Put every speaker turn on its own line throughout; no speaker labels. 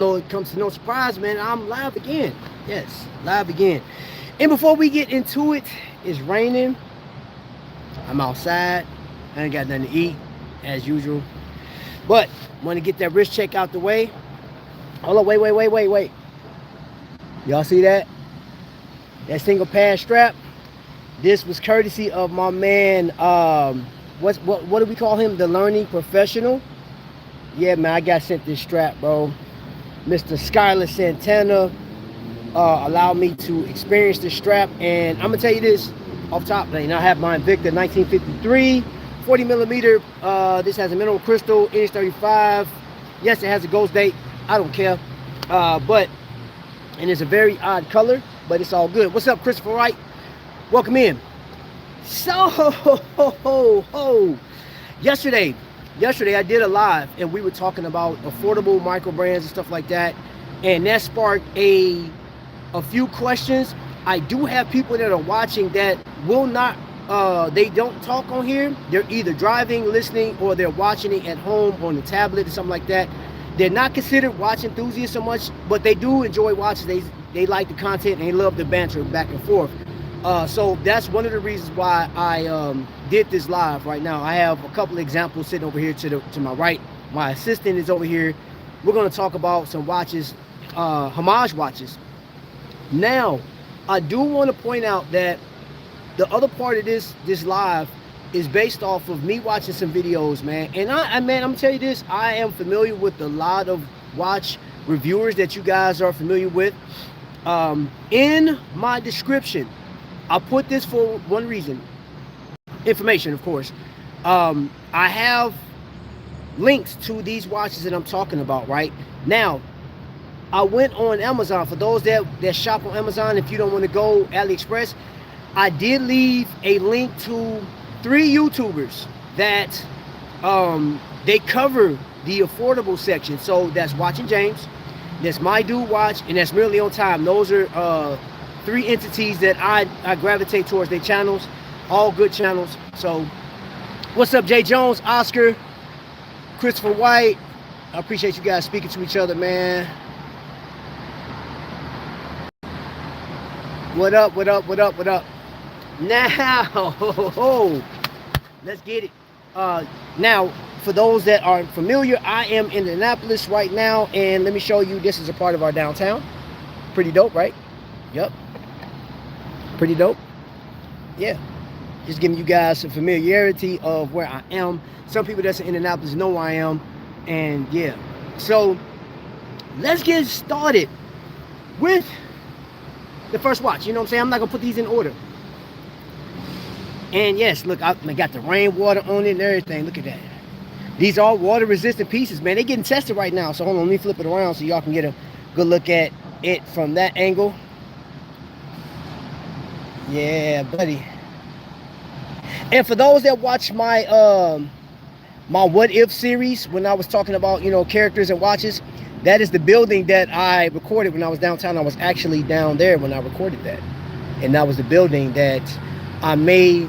No, it comes to no surprise, man. I'm live again. Yes, live again. And before we get into it, it's raining. I'm outside. I ain't got nothing to eat, as usual. But want to get that wrist check out the way. Hold on, wait. Y'all see that? That single pass strap. This was courtesy of my man. What do we call him? The learning professional. Yeah, man, I got sent this strap, bro. Mr. Skylar Santana allowed me to experience this strap, and I'm gonna tell you this off top. I have my Invicta 1953 40 millimeter. This has a mineral crystal, inch 35. Yes, it has a ghost date. I don't care, and it's a very odd color, but it's all good. What's up, Christopher Wright? Welcome in. So, yesterday I did a live, and we were talking about affordable micro brands and stuff like that, and that sparked a few questions. I do have people that are watching that will not, they don't talk on here. They're either driving, listening, or they're watching it at home on the tablet or something like that. They're not considered watch enthusiasts so much, but they do enjoy watching. They like the content and they love the banter back and forth. So that's one of the reasons why I did this live right now. I have a couple of examples sitting over here to my right. My assistant is over here. We're going to talk about some watches, Homage watches. Now, I do want to point out that the other part of this live is based off of me watching some videos, man. And I'm gonna tell you this, I am familiar with a lot of watch reviewers that you guys are familiar with. In my description, I put this for one reason, information, of course. I have links to these watches that I'm talking about right now. I went on Amazon. For those that shop on Amazon, if you don't want to go AliExpress, I did leave a link to 3 YouTubers that they cover the affordable section. So that's Watching James, that's My Dude Watch, and that's Merely on Time. Those are 3 entities that I gravitate towards their channels. All good channels. So what's up, Jay Jones, Oscar, Christopher White? I appreciate you guys speaking to each other, man. What up? Now, let's get it. Now, for those that aren't familiar, I am in Indianapolis right now, and let me show you. This is a part of our downtown. Pretty dope, right? Yep. Pretty dope. Yeah. Just giving you guys some familiarity of where I am. Some people that's in Indianapolis know where I am, and yeah. So let's get started with the first watch. You know what I'm saying? I'm not gonna put these in order. And yes, look, I got the rainwater on it and everything. Look at that. These are water resistant pieces, man. They're getting tested right now. So hold on, let me flip it around so y'all can get a good look at it from that angle. Yeah, buddy. And for those that watch my my What If series, when I was talking about, you know, characters and watches, that is the building that I recorded when I was downtown. I was actually down there when I recorded that. And that was the building that I made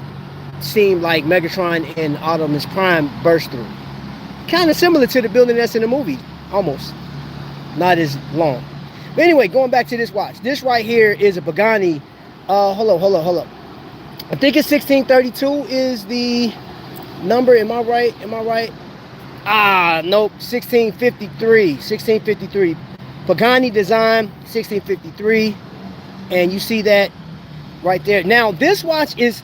seem like Megatron in Optimus Prime burst through. Kind of similar to the building that's in the movie, almost. Not as long. But anyway, going back to this watch. This right here is a Pagani. Hold up. I think it's 1632 is the number. Am I right? Nope. 1653. Pagani design, 1653. And you see that right there. Now, this watch is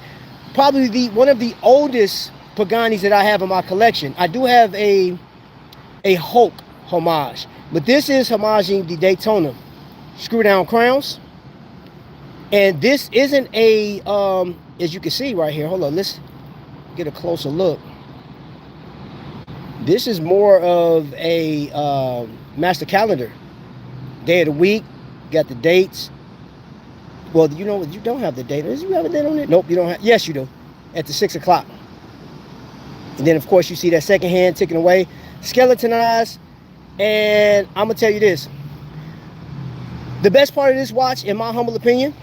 probably one of the oldest Paganis that I have in my collection. I do have a Hulk Homage, but this is homaging the Daytona screw down crowns. And this isn't a as you can see right here. Hold on, let's get a closer look. This is more of a master calendar. Day of the week, got the dates. Well, you know, you don't have the date. Does you have a date on it? Nope, you don't have. Yes, you do. At the 6 o'clock. And then, of course, you see that second hand ticking away. Skeletonized. And I'm going to tell you this. The best part of this watch, in my humble opinion,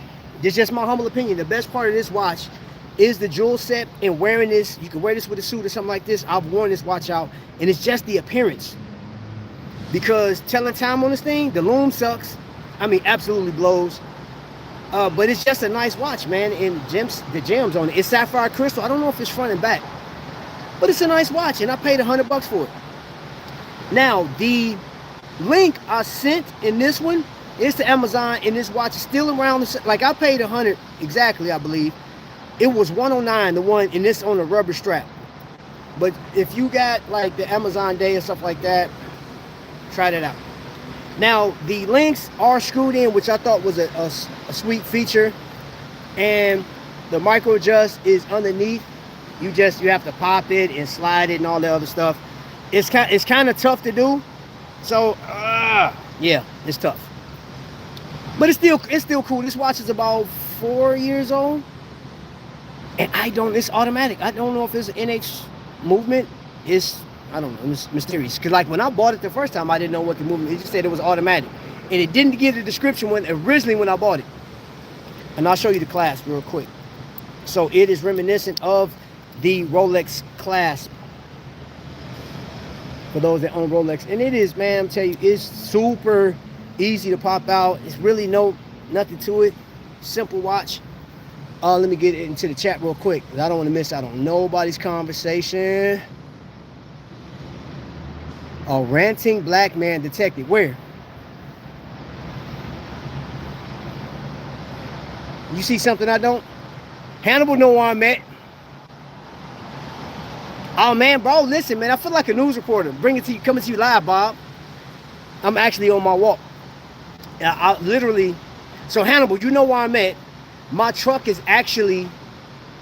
this is just my humble opinion, the best part of this watch is the jewel set and wearing this. You can wear this with a suit or something like this. I've worn this watch out, and it's just the appearance. because telling time on this thing, the loom sucks. I mean, absolutely blows. But it's just a nice watch, man. And the gems on it. It's sapphire crystal. I don't know if it's front and back, but it's a nice watch, and I paid $100 for it. Now, the link I sent in this one is to Amazon, and this watch is still around. Like, I paid $100 exactly, I believe. It was $109, the one, and this on a rubber strap. But if you got like the Amazon Day and stuff like that, try that out. Now, the links are screwed in, which I thought was a sweet feature, and the micro adjust is underneath. You have to pop it and slide it and all the other stuff. It's kind of tough to do. So yeah, it's tough, but it's still cool. This watch is about 4 years old, and it's automatic. I don't know if it's an NH movement. I don't know, it's mysterious. Because like when I bought it the first time, I didn't know what the movement. It just said it was automatic, and it didn't give the description originally when I bought it. And I'll show you the clasp real quick. So it is reminiscent of the Rolex clasp for those that own Rolex, and it is, man, I'm telling you, it's super easy to pop out. It's really nothing to it. Simple watch. Let me get into the chat real quick, because I don't want to miss out on nobody's conversation. A ranting black man detected. Where? You see something I don't? Hannibal know where I'm at. Oh man, bro, listen, man, I feel like a news reporter. Coming to you live, Bob. I'm actually on my walk. I literally, so Hannibal, you know where I'm at. My truck is actually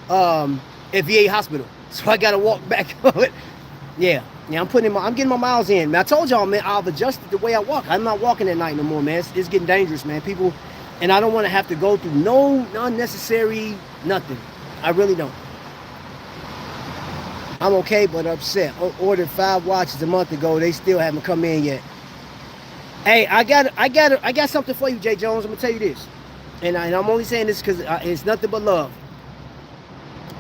at VA hospital, so I gotta walk back. Yeah, I'm getting my miles in. Man, I told y'all, man, I've adjusted the way I walk. I'm not walking at night no more, man. It's getting dangerous, man. People, and I don't want to have to go through no unnecessary nothing. I really don't. I'm okay, but upset. I ordered 5 watches a month ago. They still haven't come in yet. Hey, I got something for you, Jay Jones. I'm gonna tell you this, and I'm only saying this because it's nothing but love.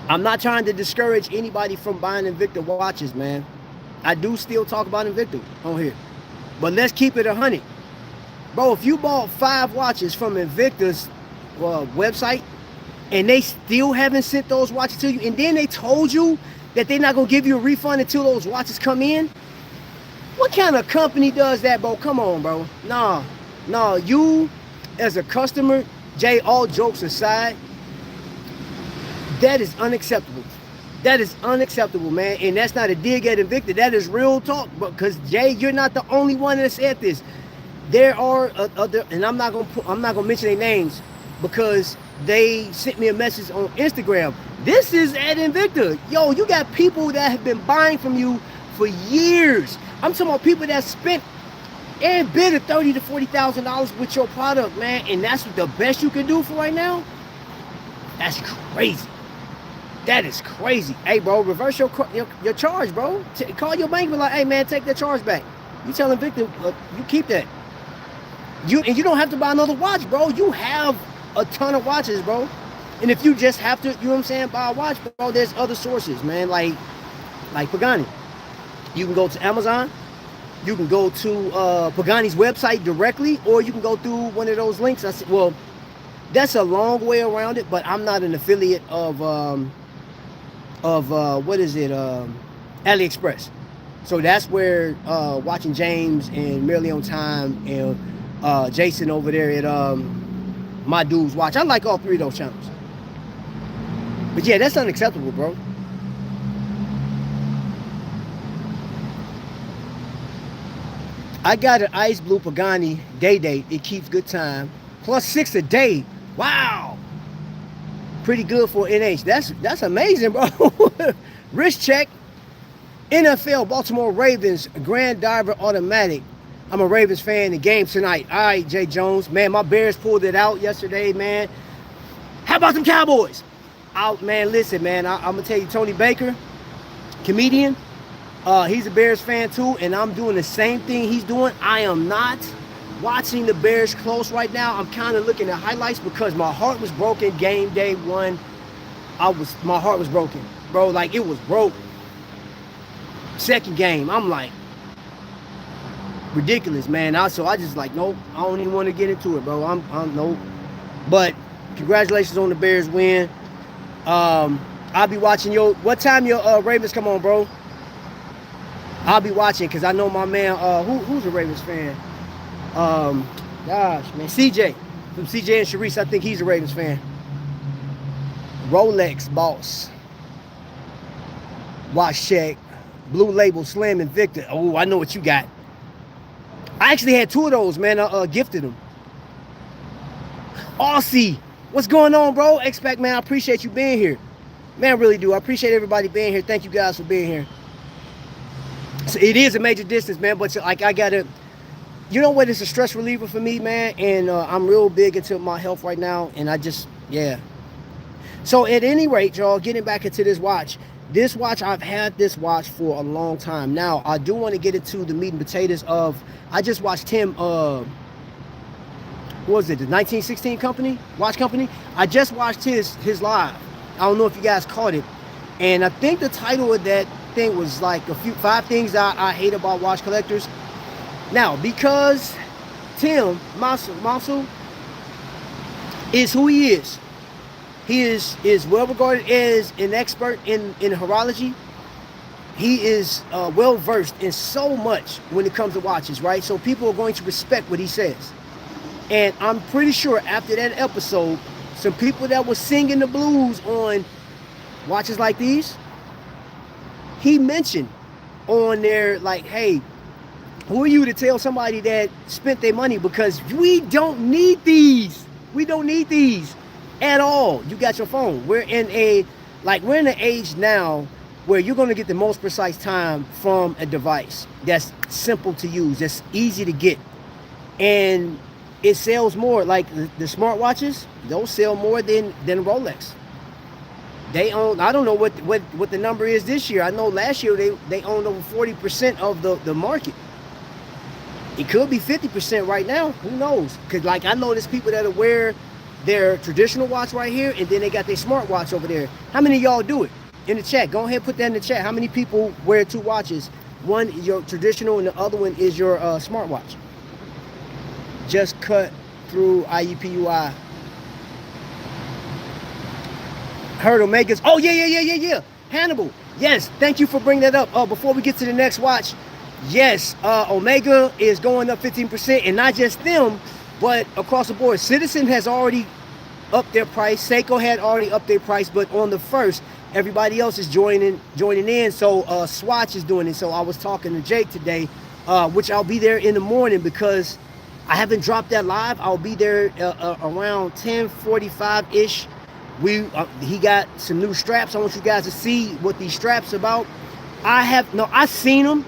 I'm not trying to discourage anybody from buying Invicta watches, man. I do still talk about Invicta on here, but let's keep it 100, bro. If you bought 5 watches from Invicta's website, and they still haven't sent those watches to you, and then they told you that they're not gonna give you a refund until those watches come in. What kind of company does that, bro? Come on, bro. Nah, you as a customer, Jay, all jokes aside, that is unacceptable. That is unacceptable, man. And that's not a dig at Invicta. That is real talk. Because Jay, you're not the only one that said this. There are other, and I'm not gonna mention their names because they sent me a message on Instagram. This is at Invicta. Yo, you got people that have been buying from you for years. I'm talking about people that spent and bid at $30,000 to $40,000 with your product, man. And that's the best you can do for right now. That's crazy. That is crazy. Hey, bro, reverse your charge, bro. Call your bank and be like, hey, man, take that charge back. You tell Invicta, you keep that. And you don't have to buy another watch, bro. You have a ton of watches, bro. And if you just have to, you know what I'm saying, buy a watch, bro, there's other sources, man, like Pagani. You can go to Amazon. You can go to Pagani's website directly, or you can go through one of those links. I said, well, that's a long way around it, but I'm not an affiliate of what is it, AliExpress. So that's where watching James and Merely on Time and Jason over there at My Dudes Watch. I like all 3 of those channels. But yeah, that's unacceptable, bro. I got an ice blue Pagani day date. It keeps good time. Plus 6 a day. Wow. Pretty good for NH. That's amazing, bro. Wrist check. NFL Baltimore Ravens Grand Diver Automatic. I'm a Ravens fan. The game tonight. All right, Jay Jones. Man, my Bears pulled it out yesterday, man. How about them Cowboys? Out, man. Listen, man. I'm going to tell you, Tony Baker, comedian. He's a Bears fan too, and I'm doing the same thing he's doing. I am not watching the Bears close right now. I'm kind of looking at highlights because my heart was broken game day 1. My heart was broken, bro. Like, it was broke. Second game, I'm like, ridiculous, man. So I just like, nope, I don't even want to get into it, bro. I'm nope. But congratulations on the Bears win. I'll be watching what time your Ravens come on, bro? I'll be watching because I know my man, who's a Ravens fan? Gosh, man, CJ. From CJ and Sharice, I think he's a Ravens fan. Rolex boss. Watch check. Blue label, Slim, Invicta. Oh, I know what you got. I actually had 2 of those, man. I gifted them. Aussie, what's going on, bro? X-Pac, man, I appreciate you being here. Man, I really do. I appreciate everybody being here. Thank you guys for being here. So it is a major distance, man, but like I gotta, you know what? It's a stress reliever for me, man, and I'm real big into my health right now, and I just, yeah. So at any rate, y'all, getting back into this watch. This watch, I've had this watch for a long time. Now, I do want to get into the meat and potatoes of, I just watched him, what was it, the 1916 company, watch company? I just watched his live. I don't know if you guys caught it. And I think the title of that thing was like 5 things that I hate about watch collectors. Now, because Tim Masu is who he is. He is well regarded as an expert in horology. He is well versed in so much when it comes to watches, right? So people are going to respect what he says. And I'm pretty sure after that episode, some people that were singing the blues on watches like these, he mentioned on there like, hey, who are you to tell somebody that spent their money? Because we don't need these. We don't need these at all. You got your phone. We're in an age now where you're going to get the most precise time from a device that's simple to use, that's easy to get, and it sells more. Like the smartwatches, those sell more than Rolex. They own, I don't know what the number is this year. I know last year they owned over 40% of the market. It could be 50% right now. Who knows? Because like I know there's people that wear their traditional watch right here, and then they got their smartwatch over there. How many of y'all do it? In the chat, go ahead and put that in the chat. How many people wear 2 watches? One is your traditional and the other one is your smartwatch. Just cut through IUPUI. Heard Omegas. Oh, yeah. Hannibal. Yes, thank you for bringing that up. Before we get to the next watch, yes, Omega is going up 15%, and not just them, but across the board. Citizen has already upped their price. Seiko had already upped their price, but on the first, everybody else is joining in. So Swatch is doing it. So I was talking to Jake today, which I'll be there in the morning because I haven't dropped that live. I'll be there around 10:45-ish. He got some new straps. I want you guys to see what these straps about. I seen them.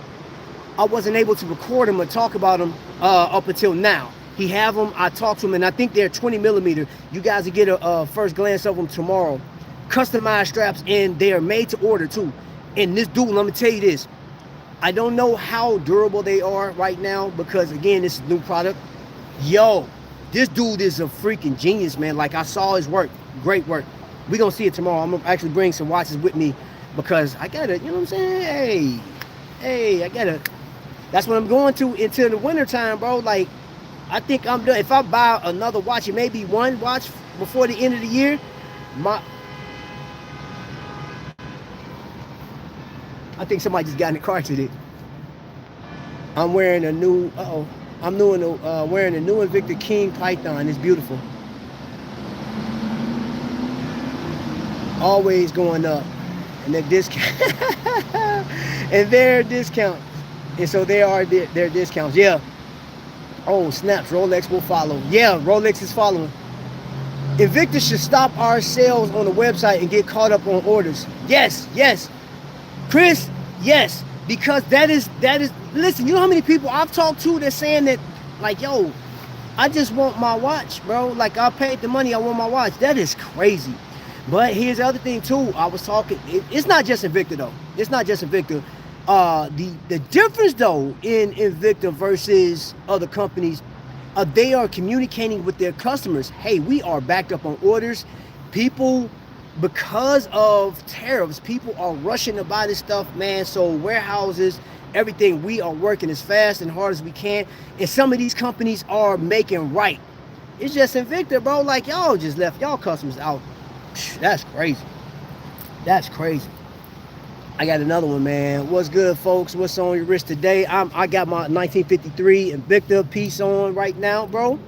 I wasn't able to record them or talk about them up until now. He have them. I talked to him, and I think they're 20 millimeter. You guys will get a first glance of them tomorrow. Customized straps, and they are made to order too. And this dude, let me tell you this. I don't know how durable they are right now because again, this is a new product. Yo, this dude is a freaking genius, man. Like I saw his work. Great work. We're going to see it tomorrow. I'm going to actually bring some watches with me because I got to, you know what I'm saying? Hey, I got to, that's what I'm going to until the winter time, bro. Like, I think I'm done. If I buy another watch, it may be one watch before the end of the year. I think somebody just got in the car today. I'm wearing a new, wearing a new Invicta King Python. It's beautiful. Always going up. And their discount. And their discount. And so there are their discounts. Yeah. Oh, snaps. Rolex will follow. Yeah, Rolex is following. Invicta should stop our sales on the website and get caught up on orders. Yes. Chris, yes. Because that is, listen, you know how many people I've talked to that's saying that, like, yo, I just want my watch, bro. Like, I paid the money, I want my watch. That is crazy. But here's the other thing, too. I was talking, it's not just Invicta, though. It's not just Invicta. The difference, though, in Invicta versus other companies, they are communicating with their customers. Hey, we are backed up on orders. People, because of tariffs, people are rushing to buy this stuff, man. So warehouses, everything. We are working as fast and hard as we can, and some of these companies are making right. It's just Invicta, bro. Like, y'all just left y'all customers out. That's crazy. That's crazy. I got another one, man. What's good, folks? What's on your wrist today? I got my 1953 Invicta piece on right now, bro.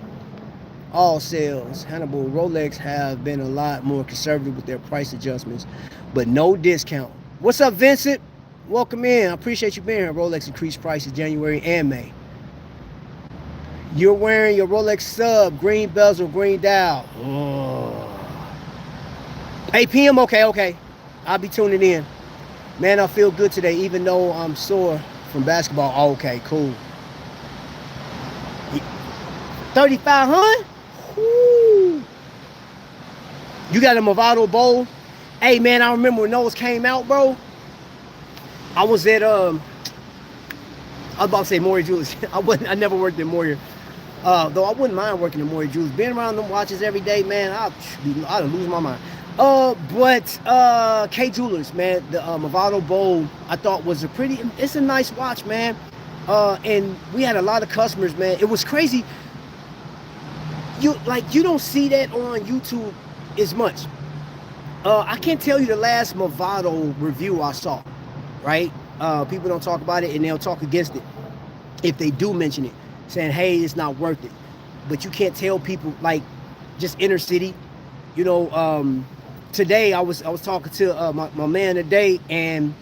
All sales. Hannibal, Rolex have been a lot more conservative with their price adjustments, but no discount. What's up, Vincent? Welcome in. I appreciate you being here. Rolex increased prices January and May. You're wearing your Rolex sub, green bezel, green dial. Oh. 8 p.m. Okay. I'll be tuning in. Man, I feel good today, even though I'm sore from basketball. Oh, okay, cool. 3,500? Woo. You got a Movado bowl? Hey, man, I remember when those came out, bro. I was at I was about to say Maury Jewelers. I never worked at Maury. Though I wouldn't mind working at Maury Jewelers. Being around them watches every day, man, I'd lose my mind. But K Jewelers, man, the Movado Bowl, I thought was it's a nice watch, man. And we had a lot of customers, man. It was crazy. You don't see that on YouTube as much. I can't tell you the last Movado review I saw, right? People don't talk about it, and they'll talk against it if they do mention it, saying, hey, it's not worth it. But you can't tell people, like, just inner city, you know. Today I was talking to my man today, and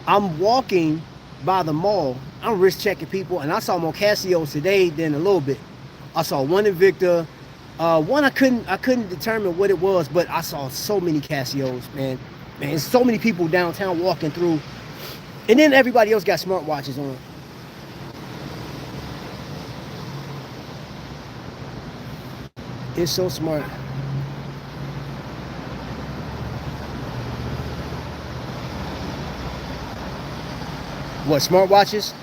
I'm walking by the mall. I'm risk checking people, and I saw more Casios today than a little bit. I saw one Invicta, one I couldn't determine what it was, but I saw so many Casios, man. Man, so many people downtown walking through, and then everybody else got smartwatches on. It's so smart. What, smartwatches?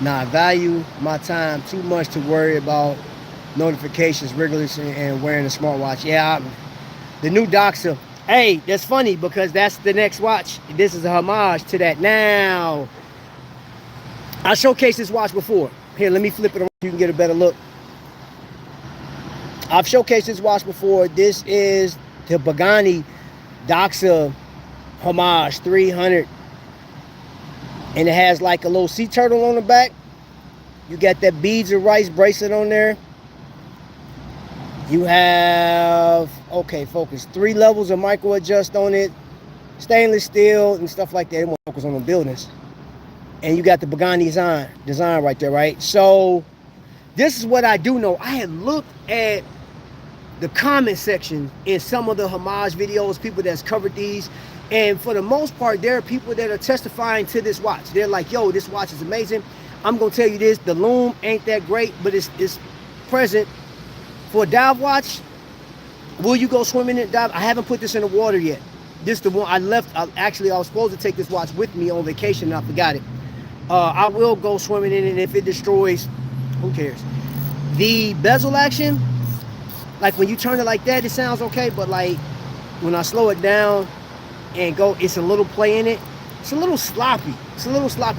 Nah, I value my time too much to worry about notifications rigorously and wearing a smartwatch. Yeah, the new Doca. Hey, that's funny because that's the next watch. This is a homage to that. Now, I showcased this watch before. Here, let me flip it around so you can get a better look. I've showcased this watch before. This is the Pagani Doca Homage 300. And it has like a little sea turtle on the back. You got that beads of rice bracelet on there. You have, okay, focus, 3 levels of micro adjust on it. Stainless steel and stuff like that. It won't focus on the buildings. And you got the Pagani design right there, right? So this is what I do know. I had looked at the comment section in some of the homage videos, people that's covered these. And for the most part, there are people that are testifying to this watch. They're like, yo, this watch is amazing. I'm going to tell you this, the loom ain't that great, but it's present. For a dive watch, will you go swimming in dive? I haven't put this in the water yet. This is the one I left. I was supposed to take this watch with me on vacation, and I forgot it. I will go swimming in it, and if it destroys, who cares? The bezel action, like when you turn it like that, it sounds okay, but like when I slow it down and go, it's a little play in it. It's a little sloppy.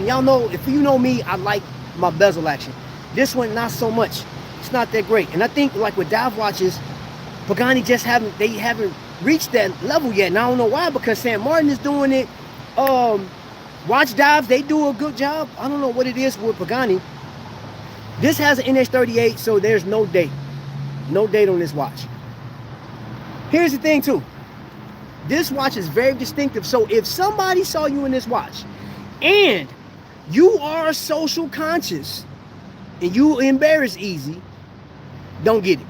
Y'all know, if you know me, I like my bezel action. This one, not so much. It's not that great. And I think like with dive watches, Pagani just haven't reached that level yet. And I don't know why, because San Martin is doing it. Watch dives, they do a good job. I don't know what it is with Pagani. This has an NH38, so there's no date. No date on this watch. Here's the thing too. This watch is very distinctive. So if somebody saw you in this watch and you are social conscious and you embarrass easy, don't get it.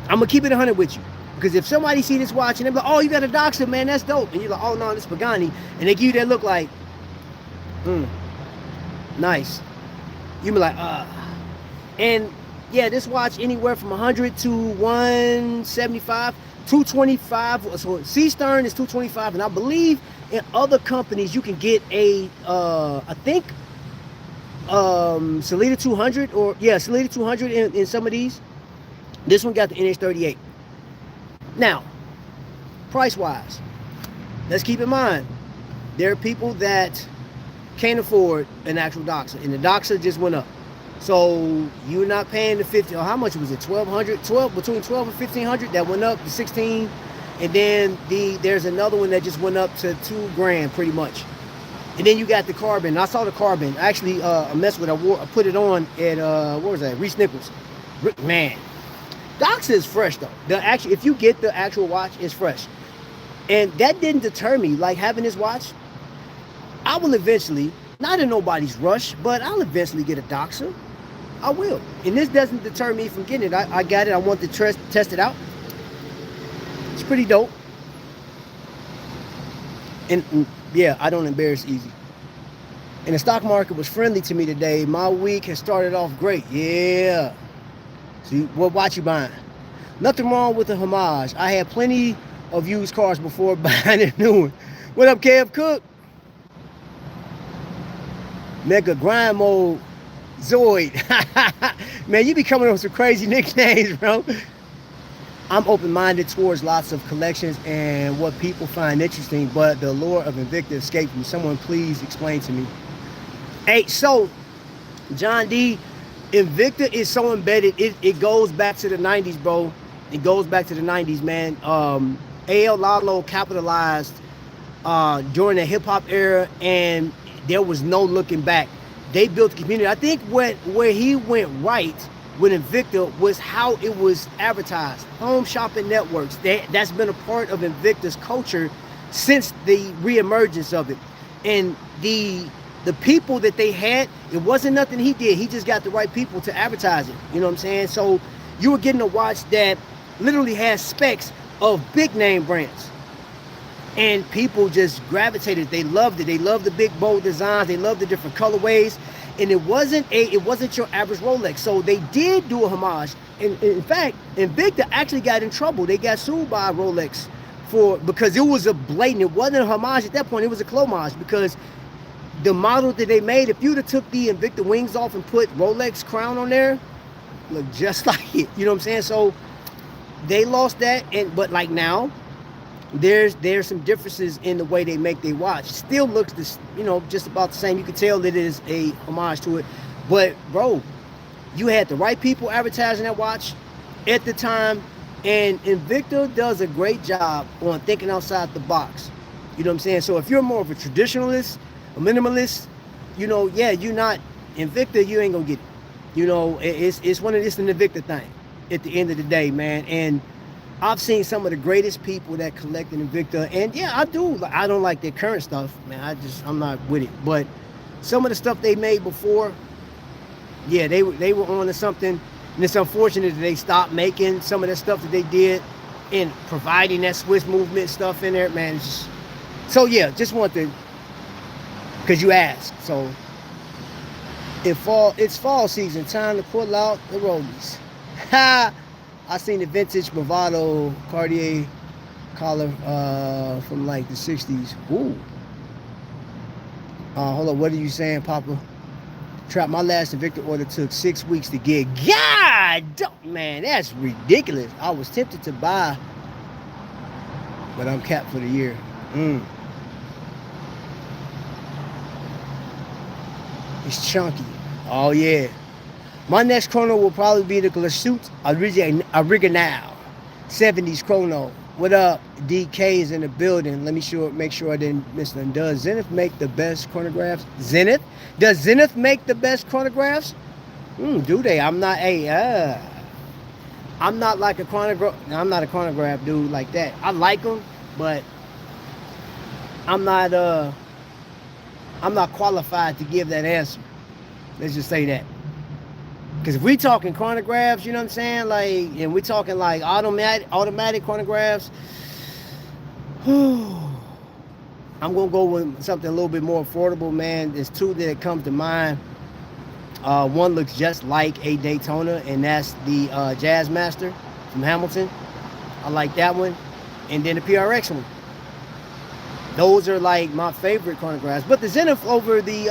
I'm gonna keep it 100 with you. Because if somebody see this watch and they're like, oh, you got a Doca, man, that's dope. And you're like, oh no, this Pagani. And they give you that look like, nice. You be like, And yeah, this watch anywhere from 100 to 175. 225, so C Stern is 225, and I believe in other companies you can get a I think Salida 200, or yeah, Salida 200 in some of these. This one got the NH38. Now, price wise, let's keep in mind, there are people that can't afford an actual Doxa, and the Doxa just went up. So you're not paying the 50, or how much was it? 1,200, between 12 and 1,500. That went up to 16, and then there's another one that just went up to $2,000 pretty much. And then you got the Carbon. I saw the Carbon. Actually, I messed with it. I put it on at what was that? Reese Nichols. Man, Doxa is fresh though. If you get the actual watch, it's fresh. And that didn't deter me. Like having this watch, I will eventually, not in nobody's rush, but I'll eventually get a Doxa. I will. And this doesn't deter me from getting it. I got it. I want to test it out. It's pretty dope. And yeah, I don't embarrass easy. And the stock market was friendly to me today. My week has started off great. Yeah. So what watch you buying? Nothing wrong with the Homage. I had plenty of used cars before buying a new one. What up, Kev Cook? Mega Grind Mode Zoid. Man, you be coming up with some crazy nicknames, bro. I'm open-minded towards lots of collections and what people find interesting, but the allure of Invicta escaped me. Someone please explain to me. Hey, so John D, Invicta is so embedded. It goes back to the 90s, bro. It goes back to the 90s, man. A.L. Lalo capitalized during the hip-hop era, and there was no looking back. They built a community. I think where he went right with Invicta was how it was advertised. Home shopping networks. That's been a part of Invicta's culture since the reemergence of it. And the people that they had, it wasn't nothing he did. He just got the right people to advertise it. You know what I'm saying? So you were getting a watch that literally has specs of big name brands. And people just gravitated. They loved it. They loved the big bold designs. They loved the different colorways. And it wasn't your average Rolex. So they did do a Homage. And in fact, Invicta actually got in trouble. They got sued by Rolex because it was a blatant. It wasn't a Homage at that point. It was a Clomage, because the model that they made, if you'd have took the Invicta wings off and put Rolex crown on there, looked just like it. You know what I'm saying? So they lost that. But like now, there's some differences in the way they make their watch. Still looks this, just about the same. You can tell that it is a homage to it. But bro, you had the right people advertising that watch at the time, and Invicta does a great job on thinking outside the box. You know what I'm saying? So if you're more of a traditionalist, a minimalist, yeah, you're not Invicta, you ain't gonna get it. It's an Invicta thing at the end of the day, man. And I've seen some of the greatest people that collect an Invicta, and yeah, I don't like their current stuff, man. I'm not with it. But some of the stuff they made before, yeah, they were on to something. And it's unfortunate that they stopped making some of the stuff that they did and providing that Swiss movement stuff in there, man. So yeah, just want to, because you asked. So it's fall season, time to pull out the rollies. Ha! I seen the vintage Bravado Cartier collar from like the 60s. Ooh. Hold on, what are you saying, Papa? Trap, my last Invicta order took 6 weeks to get. God, man, that's ridiculous. I was tempted to buy, but I'm capped for the year. It's chunky. Oh, yeah. My next chrono will probably be the Glasuit Original 70s chrono. What up? DK is in the building. Let me make sure I didn't miss them. Does Zenith make the best chronographs? Zenith? Does Zenith make the best chronographs? Do they? I'm not like a chronograph. I'm not a chronograph dude like that. I like them, but I'm not qualified to give that answer. Let's just say that. Because if we talking chronographs, you know what I'm saying? Like, and we talking like automatic chronographs, I'm going to go with something a little bit more affordable, man. There's two that come to mind. One looks just like a Daytona, and that's the Jazzmaster from Hamilton. I like that one. And then the PRX one. Those are like my favorite chronographs. But the Zenith over the...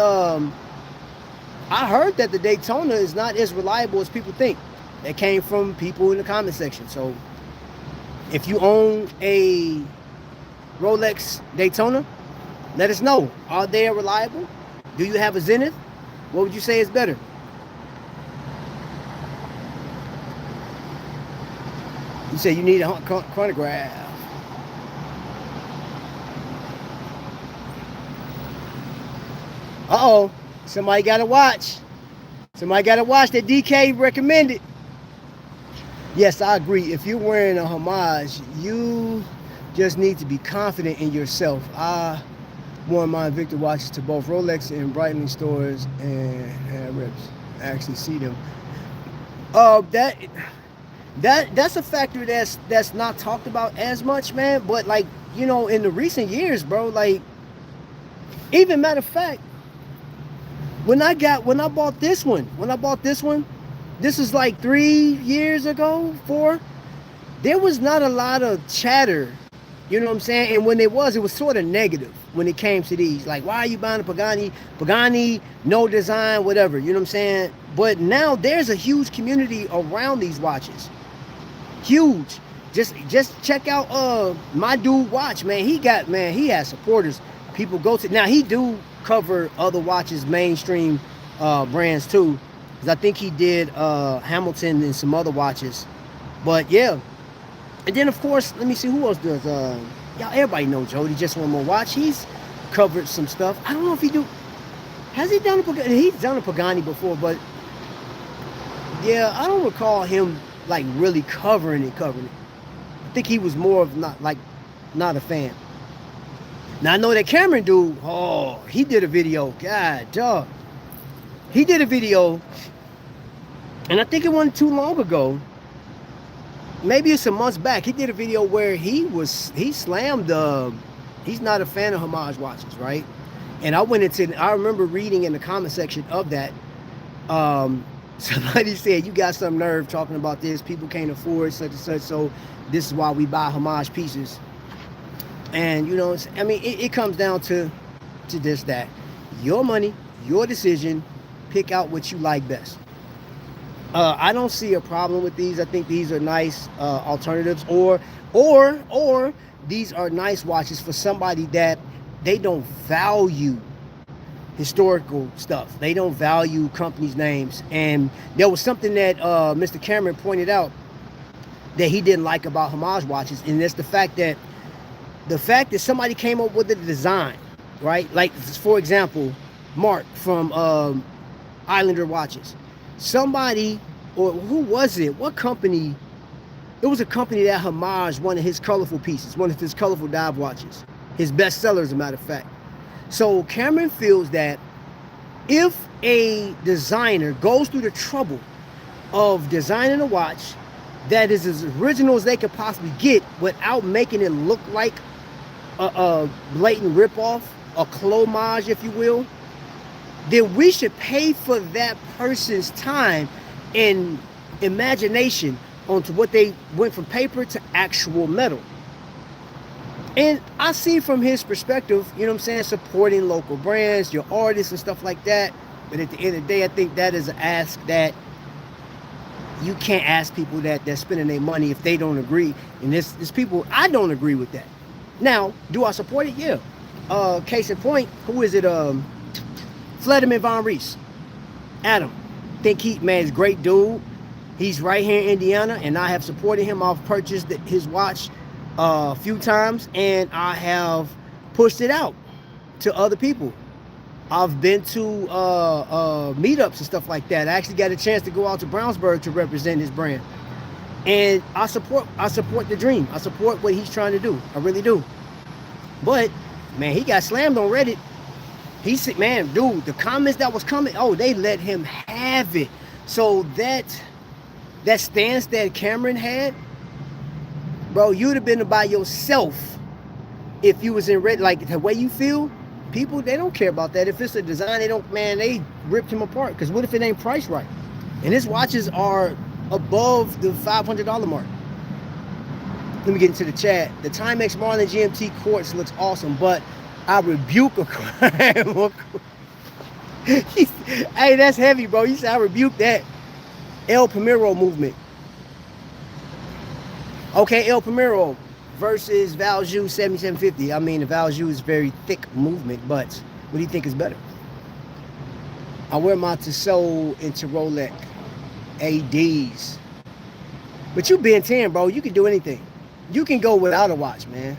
I heard that the Daytona is not as reliable as people think. That came from people in the comment section. So if you own a Rolex Daytona? Let us know. Are they reliable? Do you have a Zenith? What would you say is better? You say you need a chronograph. Uh-oh. Somebody got to watch. Somebody got to watch that DK recommended. Yes, I agree. If you're wearing a Homage, you just need to be confident in yourself. I wore my Invicta watches to both Rolex and Breitling stores and had reps. I actually see them. That's a factor that's not talked about as much, man. But like, you know, in the recent years, bro, like, even matter of fact, when I bought this one, this is like 3 years ago, 4. There was not a lot of chatter, you know what I'm saying? And when it was sort of negative when it came to these. Like, why are you buying a Pagani? Pagani, no design, whatever, you know what I'm saying? But now there's a huge community around these watches. Huge. Just check out my dude watch, man. He has supporters. People go to, now he do cover other watches, mainstream brands too. Because I think he did Hamilton and some other watches. But yeah. And then of course, let me see who else does. Y'all, everybody know Jody, Just One More Watch. He's covered some stuff. I don't know if he do. Has he done a Pagani? He's done a Pagani before, but yeah, I don't recall him like really covering it. I think he was more of not a fan. Now I know that Cameron dude, oh, he did a video. God, dog. He did a video, and I think it wasn't too long ago. Maybe it's some months back. He did a video where he slammed he's not a fan of Homage watches, right? And I remember reading in the comment section of that, somebody said, you got some nerve talking about this. People can't afford such and such, so this is why we buy Homage pieces. And, you know, I mean, it comes down to this, that. Your money, your decision, pick out what you like best. I don't see a problem with these. I think these are nice alternatives, or these are nice watches for somebody that they don't value historical stuff. They don't value companies' names. And there was something that Mr. Cameron pointed out that he didn't like about Homage watches, and that's the fact that somebody came up with a design, right? Like, for example, Mark from Islander Watches. Somebody, or who was it? What company? It was a company that homaged one of his colorful pieces, one of his colorful dive watches. His best seller, as a matter of fact. So Cameron feels that if a designer goes through the trouble of designing a watch that is as original as they could possibly get without making it look like a blatant ripoff, a clomage, if you will, then we should pay for that person's time and imagination onto what they went from paper to actual metal. And I see from his perspective, you know what I'm saying, supporting local brands, your artists and stuff like that. But at the end of the day, I think that is an ask that you can't ask people that they're spending their money if they don't agree. And there's people, I don't agree with that. Now, do I support it? Yeah. Case in point, who is it? Flederman Von Reese. Adam. Think he's a great dude. He's right here in Indiana, and I have supported him. I've purchased his watch a few times, and I have pushed it out to other people. I've been to meetups and stuff like that. I actually got a chance to go out to Brownsburg to represent his brand. And I support the dream. I support what he's trying to do. I really do. But, man, he got slammed on Reddit. He said, man, dude, the comments that was coming, oh, they let him have it. So that stance that Cameron had, bro, you'd have been by yourself if you was in Reddit. Like, the way you feel, people, they don't care about that. If it's a design, they ripped him apart. Because what if it ain't priced right? And his watches are above the $500 mark. Let me get into the chat. The Timex Marlin GMT quartz looks awesome, but I rebuke a crime. Hey, that's heavy, bro. He said I rebuke that. El Primero movement. Okay, El Primero. versus Valjoux 7750. I mean, the Valjoux is very thick movement, but what do you think is better? I wear my Tissot into Rolex ADs. But you Ben 10, bro, you can do anything. You can go without a watch, man.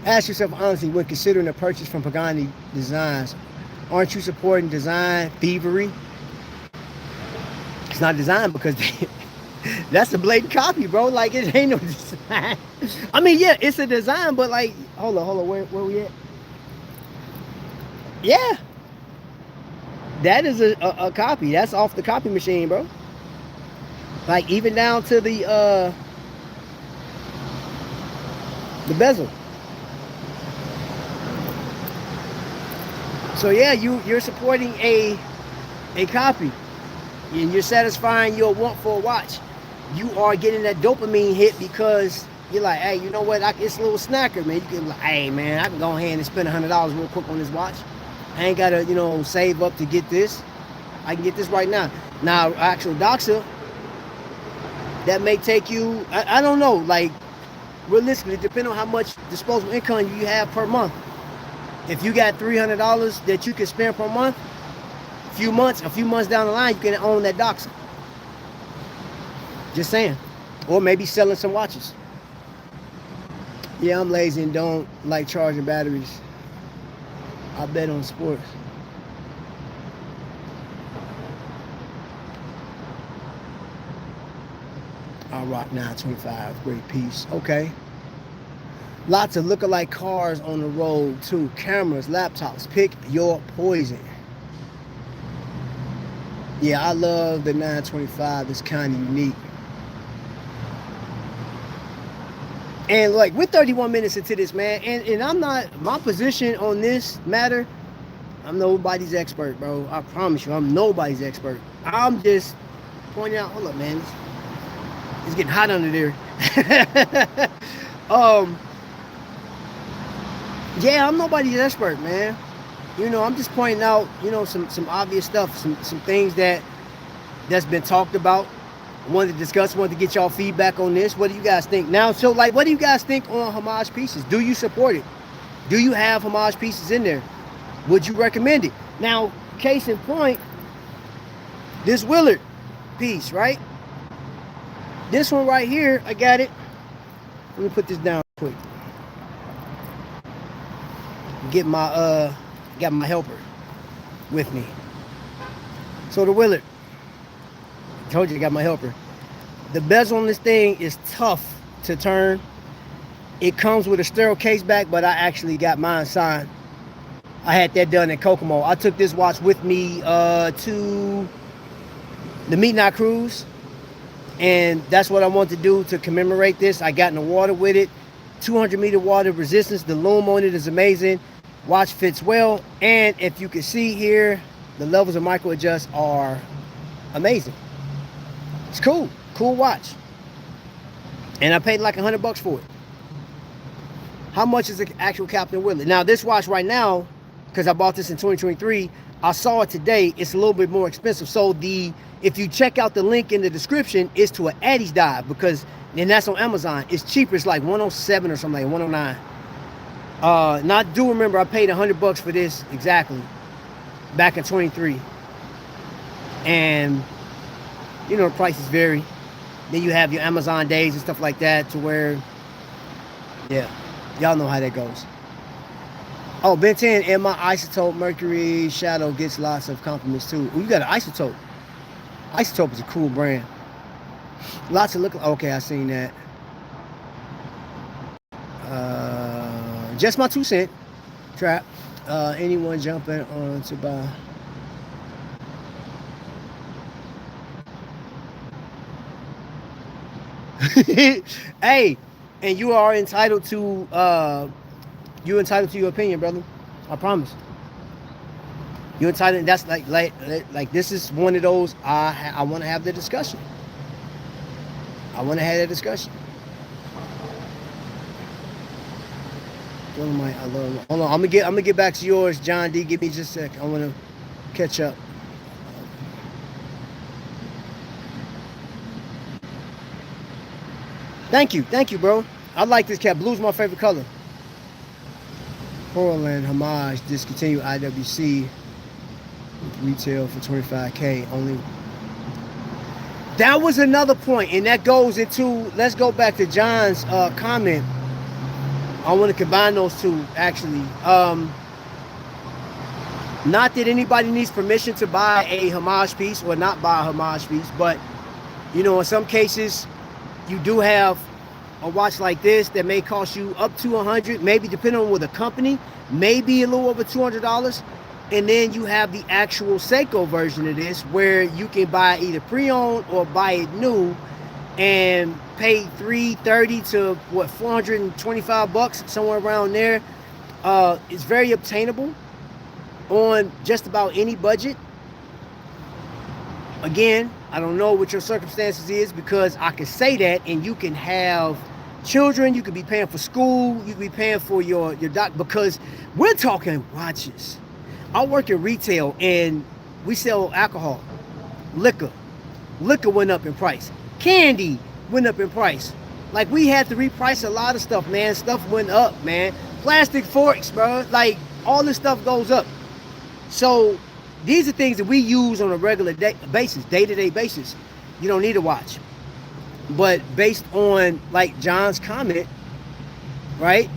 Ask yourself honestly, when considering a purchase from Pagani Designs, aren't you supporting design thievery? It's not design because that's a blatant copy, bro. Like, it ain't no design. I mean, yeah, it's a design, but like, hold on, where we at? Yeah. That is a copy. That's off the copy machine, bro. Like, even down to the bezel. So yeah, you're supporting a copy, and you're satisfying your want for a watch. You are getting that dopamine hit because you're like, hey, you know what? It's a little snacker, man. You can like, hey, man, I can go ahead and spend $100 real quick on this watch. I ain't gotta, you know, save up to get this. I can get this right now. Now, actual Doca, that may take you, I don't know, like, realistically, depending on how much disposable income you have per month. If you got $300 that you can spend per month, a few months down the line, you can own that Doca. Just saying. Or maybe selling some watches. Yeah, I'm lazy and don't like charging batteries. I bet on sports. I rock 925, great piece. Okay. Lots of lookalike cars on the road too. Cameras, laptops, pick your poison. Yeah, I love the 925. It's kind of unique. And like, we're 31 minutes into this, man. And I'm not, my position on this matter, I'm nobody's expert, bro. I promise you, I'm nobody's expert. I'm just pointing out, hold up, man. It's getting hot under there. Yeah, I'm nobody's expert, man. You know, I'm just pointing out, you know, some obvious stuff, some things that's been talked about. I wanted to discuss, wanted to get y'all feedback on this. What do you guys think? Now, so like, what do you guys think on Homage pieces? Do you support it? Do you have Homage pieces in there? Would you recommend it? Now, case in point, this Willard piece, right? This one right here, I got it. Let me put this down quick. Got my helper with me. So the Willard, I told you I got my helper. The bezel on this thing is tough to turn. It comes with a sterile case back, but I actually got mine signed. I had that done in Kokomo. I took this watch with me to the Midnight Cruise, and that's what I want to do to commemorate this. I got in the water with it. 200-meter water resistance. The loom on it is amazing. Watch fits well, and if you can see here, the levels of micro adjust are amazing. It's cool watch, and I paid like $100 for it. How much is the actual Captain Willard? Now this watch right now, because I bought this in 2023, I saw it today, it's a little bit more expensive. So if you check out the link in the description, it's to an Addis dive, because then that's on Amazon. It's cheaper, it's like 107 or something, like 109. Now I do remember I paid $100 for this exactly back in 23, and you know the prices vary. Then you have your Amazon days and stuff like that, to where, yeah, y'all know how that goes. Oh, Ben 10 and my Isotope Mercury Shadow gets lots of compliments too. Ooh, you got an Isotope. Isotope is a cool brand. Lots of look. Okay, I seen that. Just my 2 cent. Trap. Anyone jumping on to buy? Hey, and you are entitled to you're entitled to your opinion, brother. I promise. You're entitled. That's like this is one of those. I want to have the discussion. I want to have that discussion. Hold on, I'm gonna get back to yours, John D. Give me just a sec. I want to catch up. Thank you, bro. I like this cap. Blue's my favorite color. Portland Homage discontinued IWC retail for 25K only. That was another point, and that goes into, let's go back to John's comment. I want to combine those two, actually. Not that anybody needs permission to buy a Homage piece or not buy a Homage piece, but, you know, in some cases, you do have a watch like this that may cost you up to $100, maybe depending on with a company, maybe a little over $200. And then you have the actual Seiko version of this, where you can buy either pre-owned or buy it new and pay $330 to what, $425, somewhere around there. It's very obtainable on just about any budget. Again, I don't know what your circumstances is, because I can say that, and you can have children, you could be paying for school, you could be paying for your doc, because we're talking watches. I work in retail and we sell alcohol, liquor. Liquor went up in price. Candy went up in price. Like, we had to reprice a lot of stuff, man. Stuff went up, man. Plastic forks, bro. Like, all this stuff goes up. So these are things that we use on a regular basis, day-to-day basis. You don't need a watch. But based on, like, John's comment, right?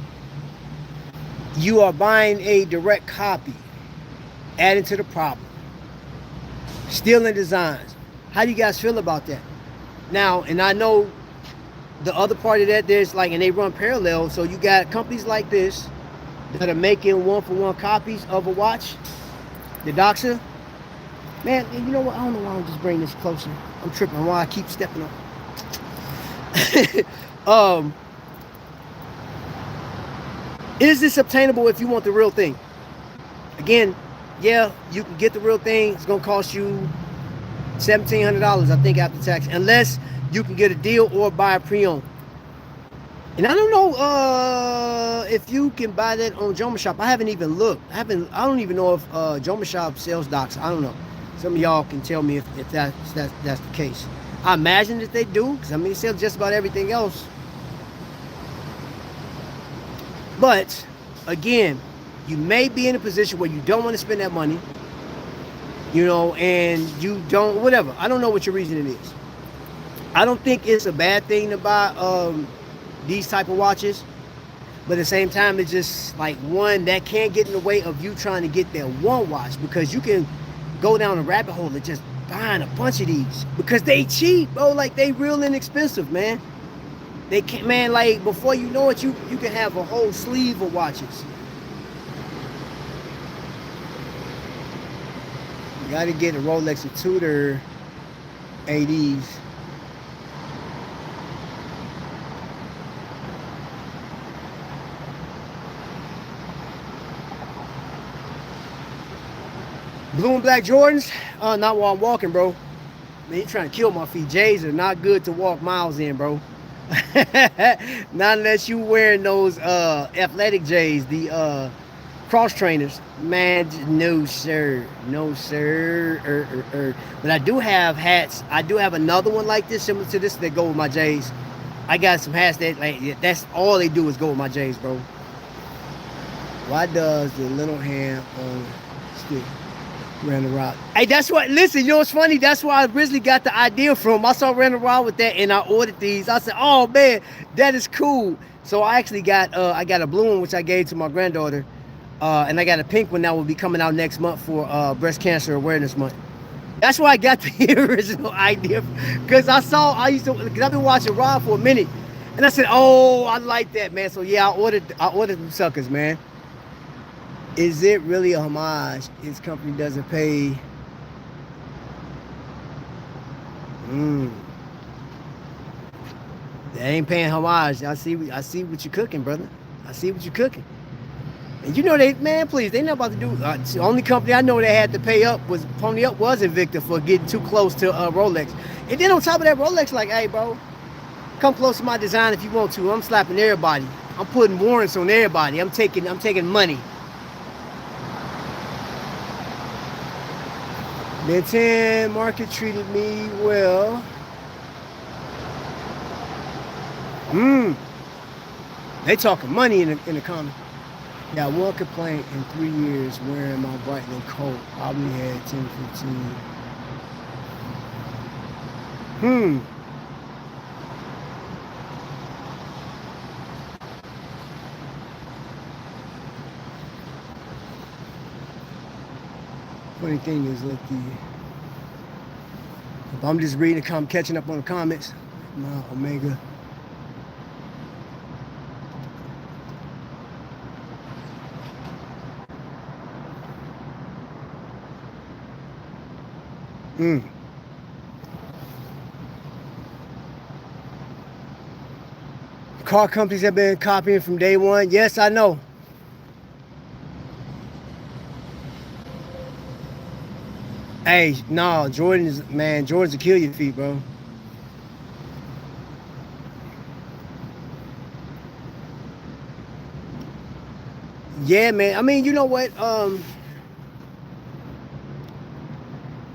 You are buying a direct copy, adding to the problem, stealing designs. How do you guys feel about that? Now, and I know the other part of that, there's like, and they run parallel. So you got companies like this that are making one-for-one copies of a watch, the Doca. Man, you know what? I don't know why I'm just bringing this closer. I'm tripping. Why I keep stepping on. Is this obtainable if you want the real thing? Again, yeah, you can get the real thing. It's gonna cost you $1,700, I think, after tax, unless you can get a deal or buy a pre-owned. And I don't know if you can buy that on Joma Shop. I haven't even looked. I don't even know if Joma Shop sells Docs. I don't know. Some of y'all can tell me if that's the case. I imagine that they do, because I mean, they sell just about everything else. But again, you may be in a position where you don't want to spend that money, you know, and you don't, whatever. I don't know what your reasoning is. I don't think it's a bad thing to buy these type of watches, but at the same time, it's just like, one, that can't get in the way of you trying to get that one watch, because you can go down a rabbit hole of just buying a bunch of these because they cheap, bro. Like, they real inexpensive, man. They can't, man, like, before you know it, you can have a whole sleeve of watches. You gotta get a Rolex or Tudor ADs. Blue and black Jordans, not while I'm walking, bro. Man, you trying to kill my feet. J's are not good to walk miles in, bro. Not unless you wearing those athletic J's, the cross trainers. Man, no sir, no sir. But I do have hats. I do have another one like this, similar to this, that go with my J's. I got some hats that, like, that's all they do is go with my J's, bro. Why does the little hand on stick Randall Rock? Hey, that's what, listen, you know what's funny? That's where I originally got the idea from. I saw Randall Rock with that and I ordered these. I said, oh man, that is cool. So I actually got I got a blue one, which I gave to my granddaughter. And I got a pink one that will be coming out next month for Breast Cancer Awareness Month. That's why I got the original idea, because because I've been watching Rob for a minute, and I said, oh, I like that, man. So yeah, I ordered them suckers, man. Is it really a homage? His company doesn't pay. They ain't paying homage. I see what you're cooking, brother. I see what you're cooking. And you know they, man, please, they not about to do. The only company I know they had to pay up was Invicta for getting too close to Rolex. And then on top of that, Rolex like, hey, bro, come close to my design if you want to. I'm slapping everybody. I'm putting warrants on everybody. I'm taking money. Benton market treated me well. They talking money in the comment. Got one complaint in 3 years wearing my brightening coat. Probably had 10, 15. Funny thing is, look, if I'm just reading, I'm catching up on the comments. My Omega. Car companies have been copying from day one. Yes, I know. Hey, no, Jordan's will kill your feet, bro. Yeah, man. I mean, you know what?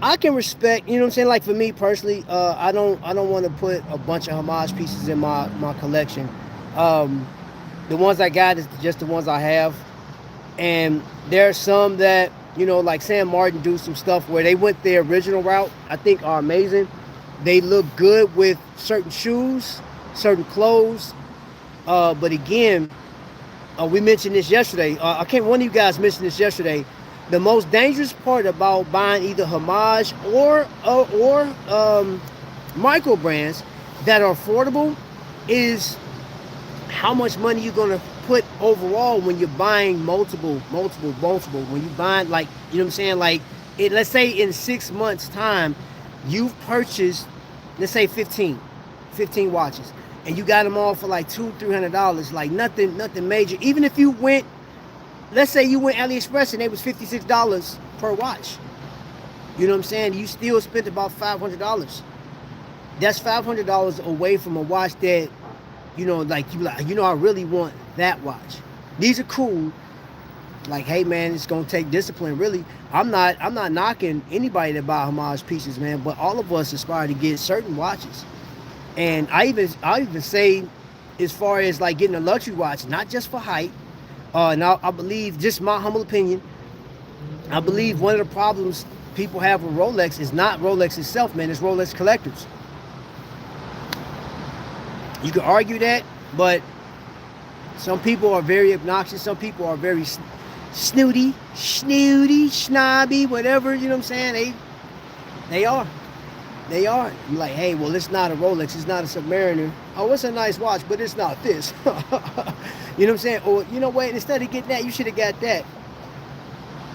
I can respect, you know what I'm saying? Like for me personally, I don't want to put a bunch of Homage pieces in my collection. The ones I got is just the ones I have. And there are some that, you know, like Sam Martin do some stuff where they went their original route, I think are amazing. They look good with certain shoes, certain clothes. But again, we mentioned this yesterday. One of you guys mentioned this yesterday. The most dangerous part about buying either Homage or micro brands that are affordable is how much money you're gonna put overall when you're buying multiple. When you buying, like, you know what I'm saying, like let's say in 6 months time you've purchased, let's say 15 watches, and you got them all for like $200-300, like nothing major. Even if you went, let's say you went AliExpress and it was $56 per watch, you know what I'm saying, you still spent about $500. That's $500 away from a watch that, you know, like I really want that watch. These are cool. Like, hey man, it's gonna take discipline. Really, I'm not knocking anybody that buy Homage pieces, man. But all of us aspire to get certain watches. And I even say, as far as like getting a luxury watch, not just for height. Now I believe, just my humble opinion, I believe one of the problems people have with Rolex is not Rolex itself, man. It's Rolex collectors. You can argue that, but some people are very obnoxious. Some people are very snooty, snobby, whatever, you know what I'm saying? They are. I'm like, hey, well, it's not a Rolex. It's not a Submariner. Oh, it's a nice watch, but it's not this. You know what I'm saying? Or, you know what? Instead of getting that, you should have got that.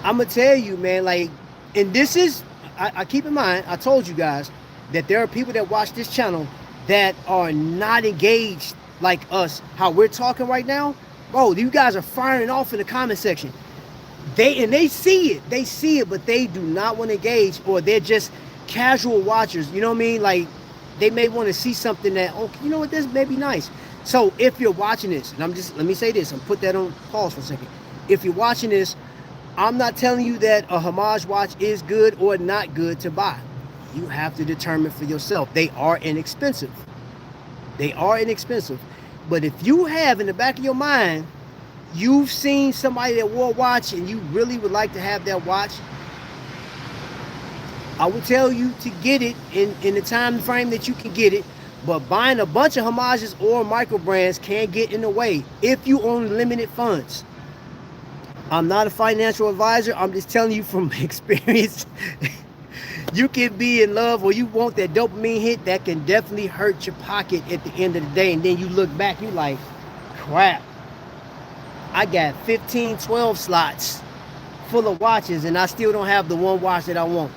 I'm going to tell you, man, like, and this is, I keep in mind, I told you guys that there are people that watch this channel that are not engaged like us, how we're talking right now. Bro, you guys are firing off in the comment section. They see it, but they do not want to engage, or they're just casual watchers, you know what I mean? Like, they may want to see something that, oh, you know what, this may be nice. So if you're watching this, and let me say this, and put that on pause for a second. If you're watching this, I'm not telling you that a Homage watch is good or not good to buy. You have to determine for yourself. They are inexpensive. But if you have in the back of your mind, you've seen somebody that wore a watch and you really would like to have that watch, I would tell you to get it in the time frame that you can get it. But buying a bunch of Homages or micro brands can get in the way if you own limited funds. I'm not a financial advisor. I'm just telling you from experience. You can be in love, or you want that dopamine hit that can definitely hurt your pocket at the end of the day. And then you look back, you like, crap, I got 15, 12 slots full of watches and I still don't have the one watch that I want.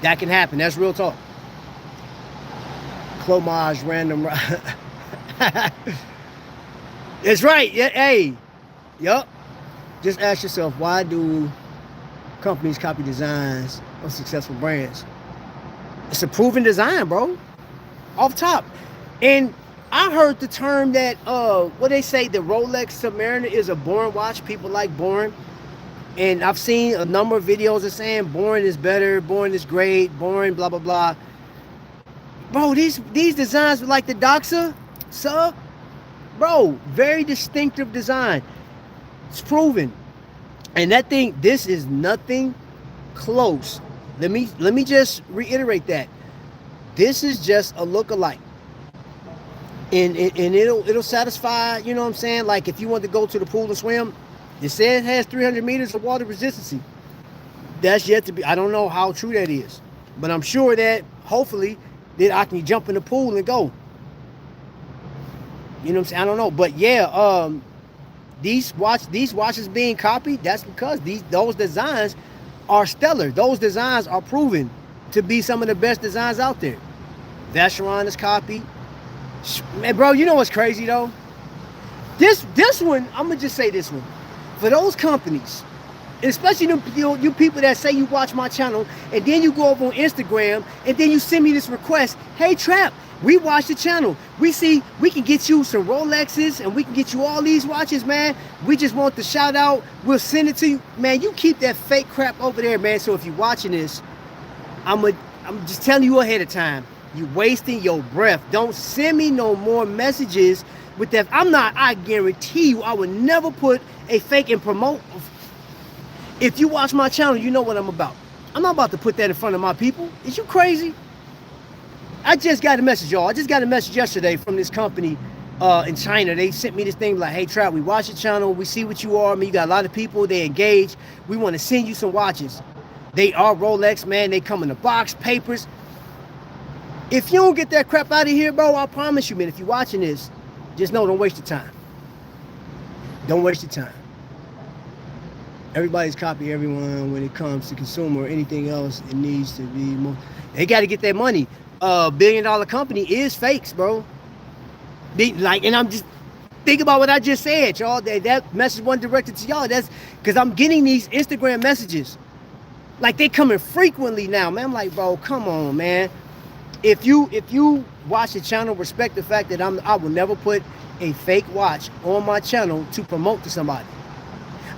That can happen. That's real talk. Homage random. It's right. Yeah, hey. Yup. Just ask yourself, why do companies copy designs of successful brands? It's a proven design, bro. Off top. And I heard the term that what they say, the Rolex Submariner is a boring watch. People like boring. And I've seen a number of videos of saying boring is better, boring is great, boring, blah blah blah. Bro, these designs like the Doca sub, bro, very distinctive design. It's proven. And that thing, this is nothing close. Let me just reiterate that. This is just a look-alike. And it'll satisfy, you know what I'm saying? Like if you want to go to the pool and swim, it says it has 300 meters of water resistance. That's yet to be, I don't know how true that is. But I'm sure that hopefully that I can jump in the pool and go. You know what I'm saying? I don't know. But yeah, these watches being copied, that's because those designs are stellar. Those designs are proven to be some of the best designs out there. Vacheron is copied. Man, bro, you know what's crazy though? This one, I'm gonna just say this one. For those companies, especially you people that say you watch my channel and then you go over on Instagram and then you send me this request, hey Trap, we watch the channel, we see we can get you some Rolexes and we can get you all these watches, man, we just want the shout out, we'll send it to you. Man, you keep that fake crap over there, man. So if you're watching this, I'm just telling you ahead of time, you wasting your breath. Don't send me no more messages with that. I guarantee you I would never put a fake and promote. If you watch my channel, you know what I'm about. I'm not about to put that in front of my people. Is you crazy? I just got a message, y'all. I just got a message yesterday from this company in China. They sent me this thing like, hey, Trap, we watch your channel. We see what you are. I mean, you got a lot of people. They engage. We want to send you some watches. They are Rolex, man. They come in the box, papers. If you don't get that crap out of here, bro, I promise you, man, if you're watching this, just know, don't waste your time. Don't waste your time. Everybody's copying everyone when it comes to consumer or anything else. It needs to be more. They got to get that money. $billion company is fakes, bro. And I'm just think about what I just said, y'all. That message wasn't directed to y'all. That's because I'm getting these Instagram messages. Like they coming frequently now, man. I'm like, bro, come on, man. If you watch the channel, respect the fact that I will never put a fake watch on my channel to promote to somebody.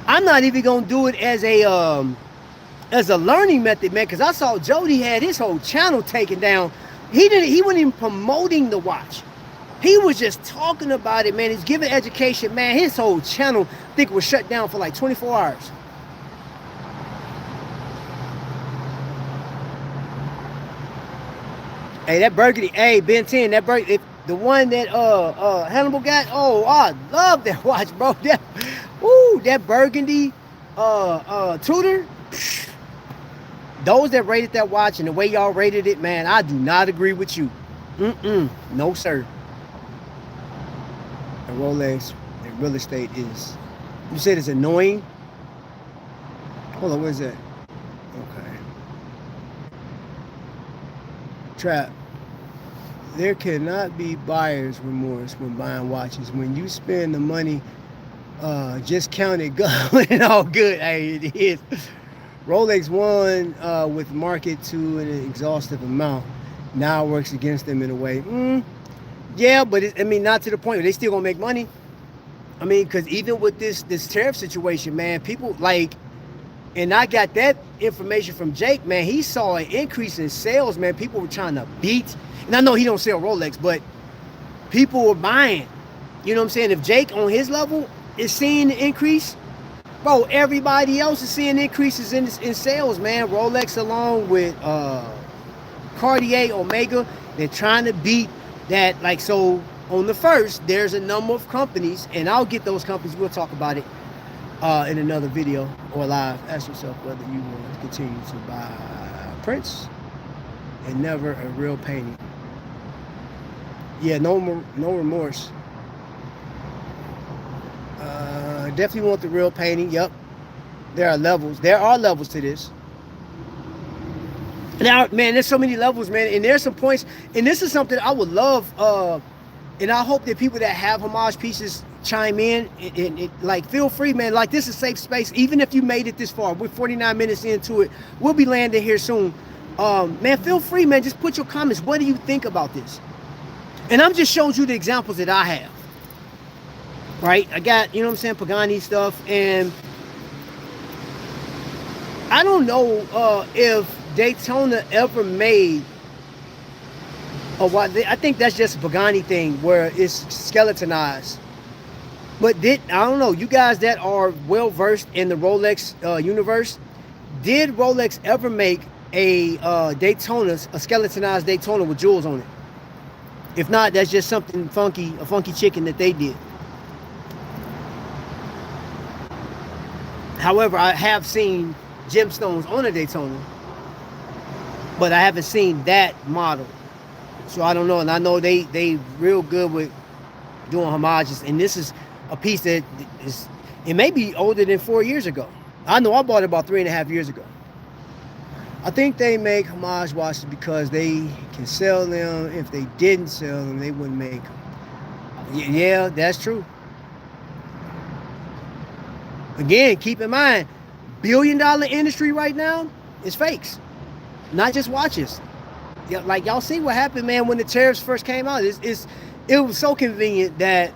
I'm not even gonna do it as a learning method, man, because I saw Jody had his whole channel taken down. He wasn't even promoting the watch. He was just talking about it, man. He's giving education, man. His whole channel, I think, was shut down for like 24 hours. Hey, that burgundy, hey, Ben 10, that burgundy, the one that Hannibal got, oh, I love that watch, bro. That burgundy Tudor. Those that rated that watch and the way y'all rated it, man, I do not agree with you. No, sir. And Rolex and real estate is, you said it's annoying? Hold on, what is that? Okay. Trap. There cannot be buyer's remorse when buying watches. When you spend the money, just count it going all good. Hey, it is. Rolex won with market to an exhaustive amount. Now it works against them in a way. Yeah, but I mean, not to the point where they still gonna make money. I mean, because even with this tariff situation, man, people like, and I got that information from Jake, man. He saw an increase in sales, man. People were trying to beat, and I know he don't sell Rolex, but people were buying. You know what I'm saying? If Jake on his level is seeing the increase, bro, everybody else is seeing increases in sales, man. Rolex along with Cartier, Omega, they're trying to beat that. Like, so on the first, there's a number of companies, and I'll get those companies. We'll talk about it in another video or live. Ask yourself whether you want to continue to buy prints and never a real painting. Yeah, no remorse. Definitely want the real painting. Yep. There are levels. There are levels to this. Now, man, there's so many levels, man. And there's some points. And this is something I would love. And I hope that people that have Homage pieces chime in. And like, feel free, man. Like, this is safe space. Even if you made it this far, we're 49 minutes into it. We'll be landing here soon. Man, feel free, man. Just put your comments. What do you think about this? And I'm just showing you the examples that I have. Right? I got, you know what I'm saying, Pagani stuff. And I don't know if Daytona ever made a watch. I think that's just a Pagani thing where it's skeletonized. But I don't know, you guys that are well versed in the Rolex universe, did Rolex ever make a Daytona, a skeletonized Daytona with jewels on it? If not, that's just something funky, a funky chicken that they did. However, I have seen gemstones on a Daytona, but I haven't seen that model. So I don't know, and I know they real good with doing homages, and this is a piece that is, it may be older than 4 years ago. I know I bought it about 3.5 years ago. I think they make homage watches because they can sell them. If they didn't sell them, they wouldn't make them. Yeah, that's true. Again, keep in mind, billion-dollar industry right now is fakes, not just watches. Yeah, like y'all see what happened, man, when the tariffs first came out. It was so convenient that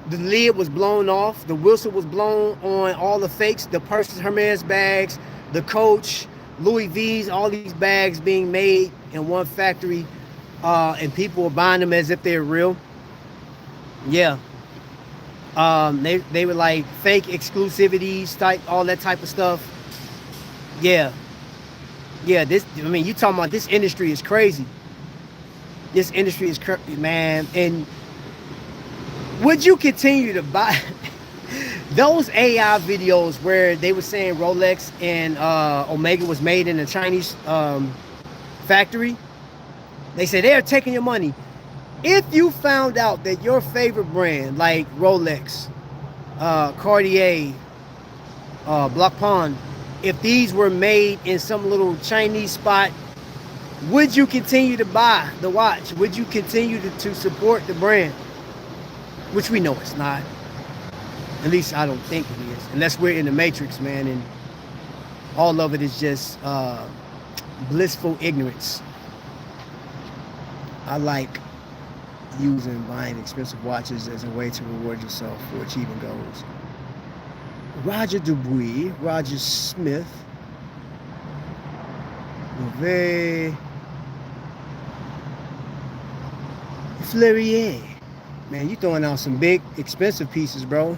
the lid was blown off, the whistle was blown on all the fakes, the purses, Hermes bags, the Coach, Louis V's, all these bags being made in one factory, and people were buying them as if they're real. Yeah. They were like fake exclusivities, type, all that type of stuff. Yeah. Yeah, you talking about, this industry is crazy. This industry is crazy, man. And would you continue to buy those AI videos where they were saying Rolex and Omega was made in a Chinese factory? They said they're taking your money. If you found out that your favorite brand, like Rolex, Cartier, Blancpain, if these were made in some little Chinese spot, would you continue to buy the watch? Would you continue to support the brand? Which we know it's not. At least I don't think it is. Unless we're in the Matrix, man, and all of it is just blissful ignorance. I like using buying expensive watches as a way to reward yourself for achieving goals. Roger Dubuis, Roger Smith, Mauvais Fleurier. Man, you throwing out some big, expensive pieces, bro.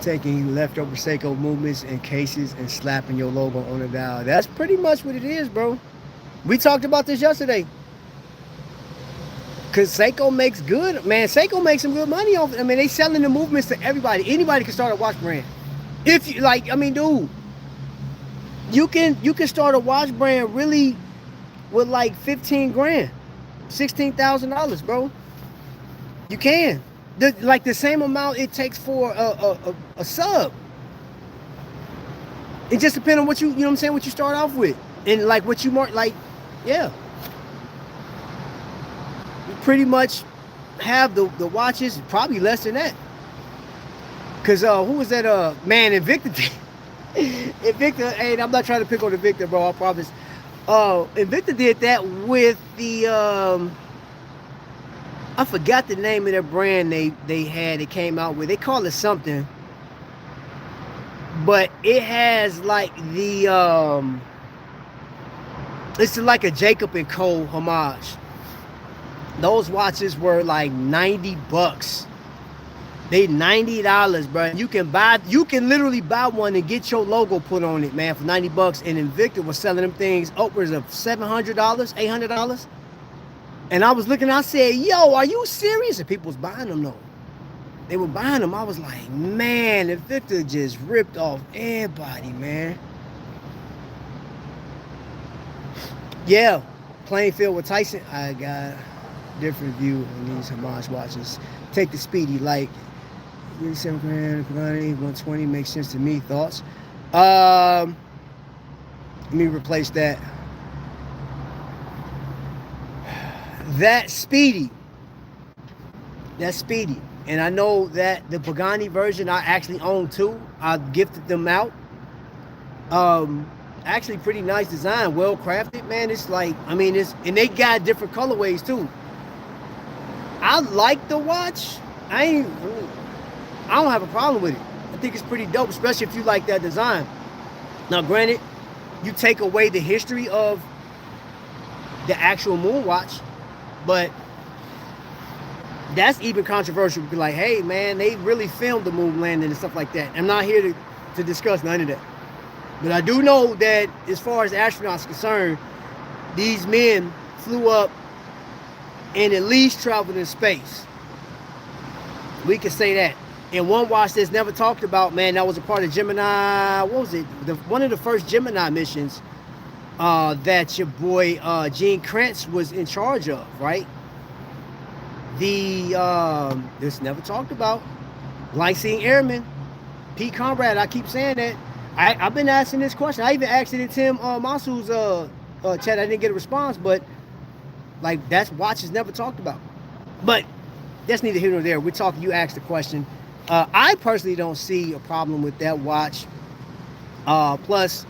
Taking leftover Seiko movements and cases and slapping your logo on the dial. That's pretty much what it is, bro. We talked about this yesterday. Because Seiko makes good, man. Seiko makes some good money off it. I mean, they selling the movements to everybody. Anybody can start a watch brand. If you, like, I mean, dude, you can start a watch brand really with like 15 grand, $16,000, bro. You can. Like the same amount it takes for a sub. It just depends on what you know what I'm saying, what you start off with. And like what you mark, like, yeah. You pretty much have the watches, probably less than that. Cause who was that man, Invicta? Invicta, hey, I'm not trying to pick on Invicta, bro, I promise. Invicta did that with the I forgot the name of their brand they had, it came out with. They call it something. But it has like the it's like a Jacob & Co. homage. Those watches were like $90. They $90, bro. You can literally buy one and get your logo put on it, man, for $90. And Invicta was selling them things upwards of $700, $800. And I was looking, I said, yo, are you serious? And people was buying them, though. They were buying them. I was like, man, Invicta just ripped off everybody, man. Yeah, playing field with Tyson. I got a different view on these homage watches. Take the Speedy, like, 7 grand, Pagani, 120 makes sense to me. Thoughts? Let me replace that. That's Speedy. And I know that the Pagani version I actually own too. I gifted them out. Actually pretty nice design, well crafted, man. It's like, I mean, and they got different colorways too. I like the watch. I don't have a problem with it. I think it's pretty dope, especially if you like that design. Now, granted, you take away the history of the actual moon watch, but that's even controversial. Be like, hey man, they really filmed the moon landing and stuff like that. I'm not here to discuss none of that, but I do know that as far as astronauts concerned, these men flew up and at least traveled in space. We can say that. And one watch that's never talked about, man, that was a part of Gemini. What was it? One of the first Gemini missions that your boy Gene Kranz was in charge of, right? This never talked about. Lycine Airman, Pete Conrad. I keep saying that. I've been asking this question. I even asked it in Tim Masu's chat. I didn't get a response, but like that watch is never talked about. But that's neither here nor there. We're talking. You asked the question. I personally don't see a problem with that watch. Plus,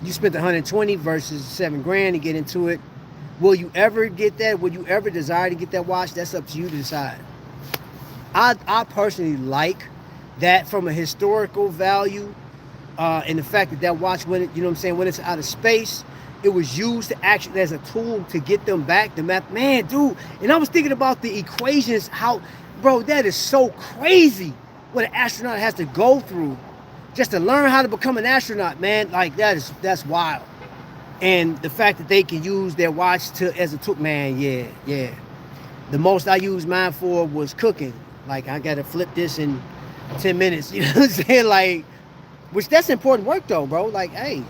you spent 120 versus $7 to get into it. Will you ever get that? Will you ever desire to get that watch? That's up to you to decide. I personally like that from a historical value, and the fact that that watch, when it, you know what I'm saying, when it's out of space, it was used to actually as a tool to get them back. The map, man, dude. And I was thinking about the equations. How, bro, that is so crazy what an astronaut has to go through just to learn how to become an astronaut, man. Like that's wild. And the fact that they can use their watch to as a tool, man, yeah. The most I used mine for was cooking. Like I gotta flip this in 10 minutes. You know what I'm saying? Like, which that's important work though, bro. Like, hey.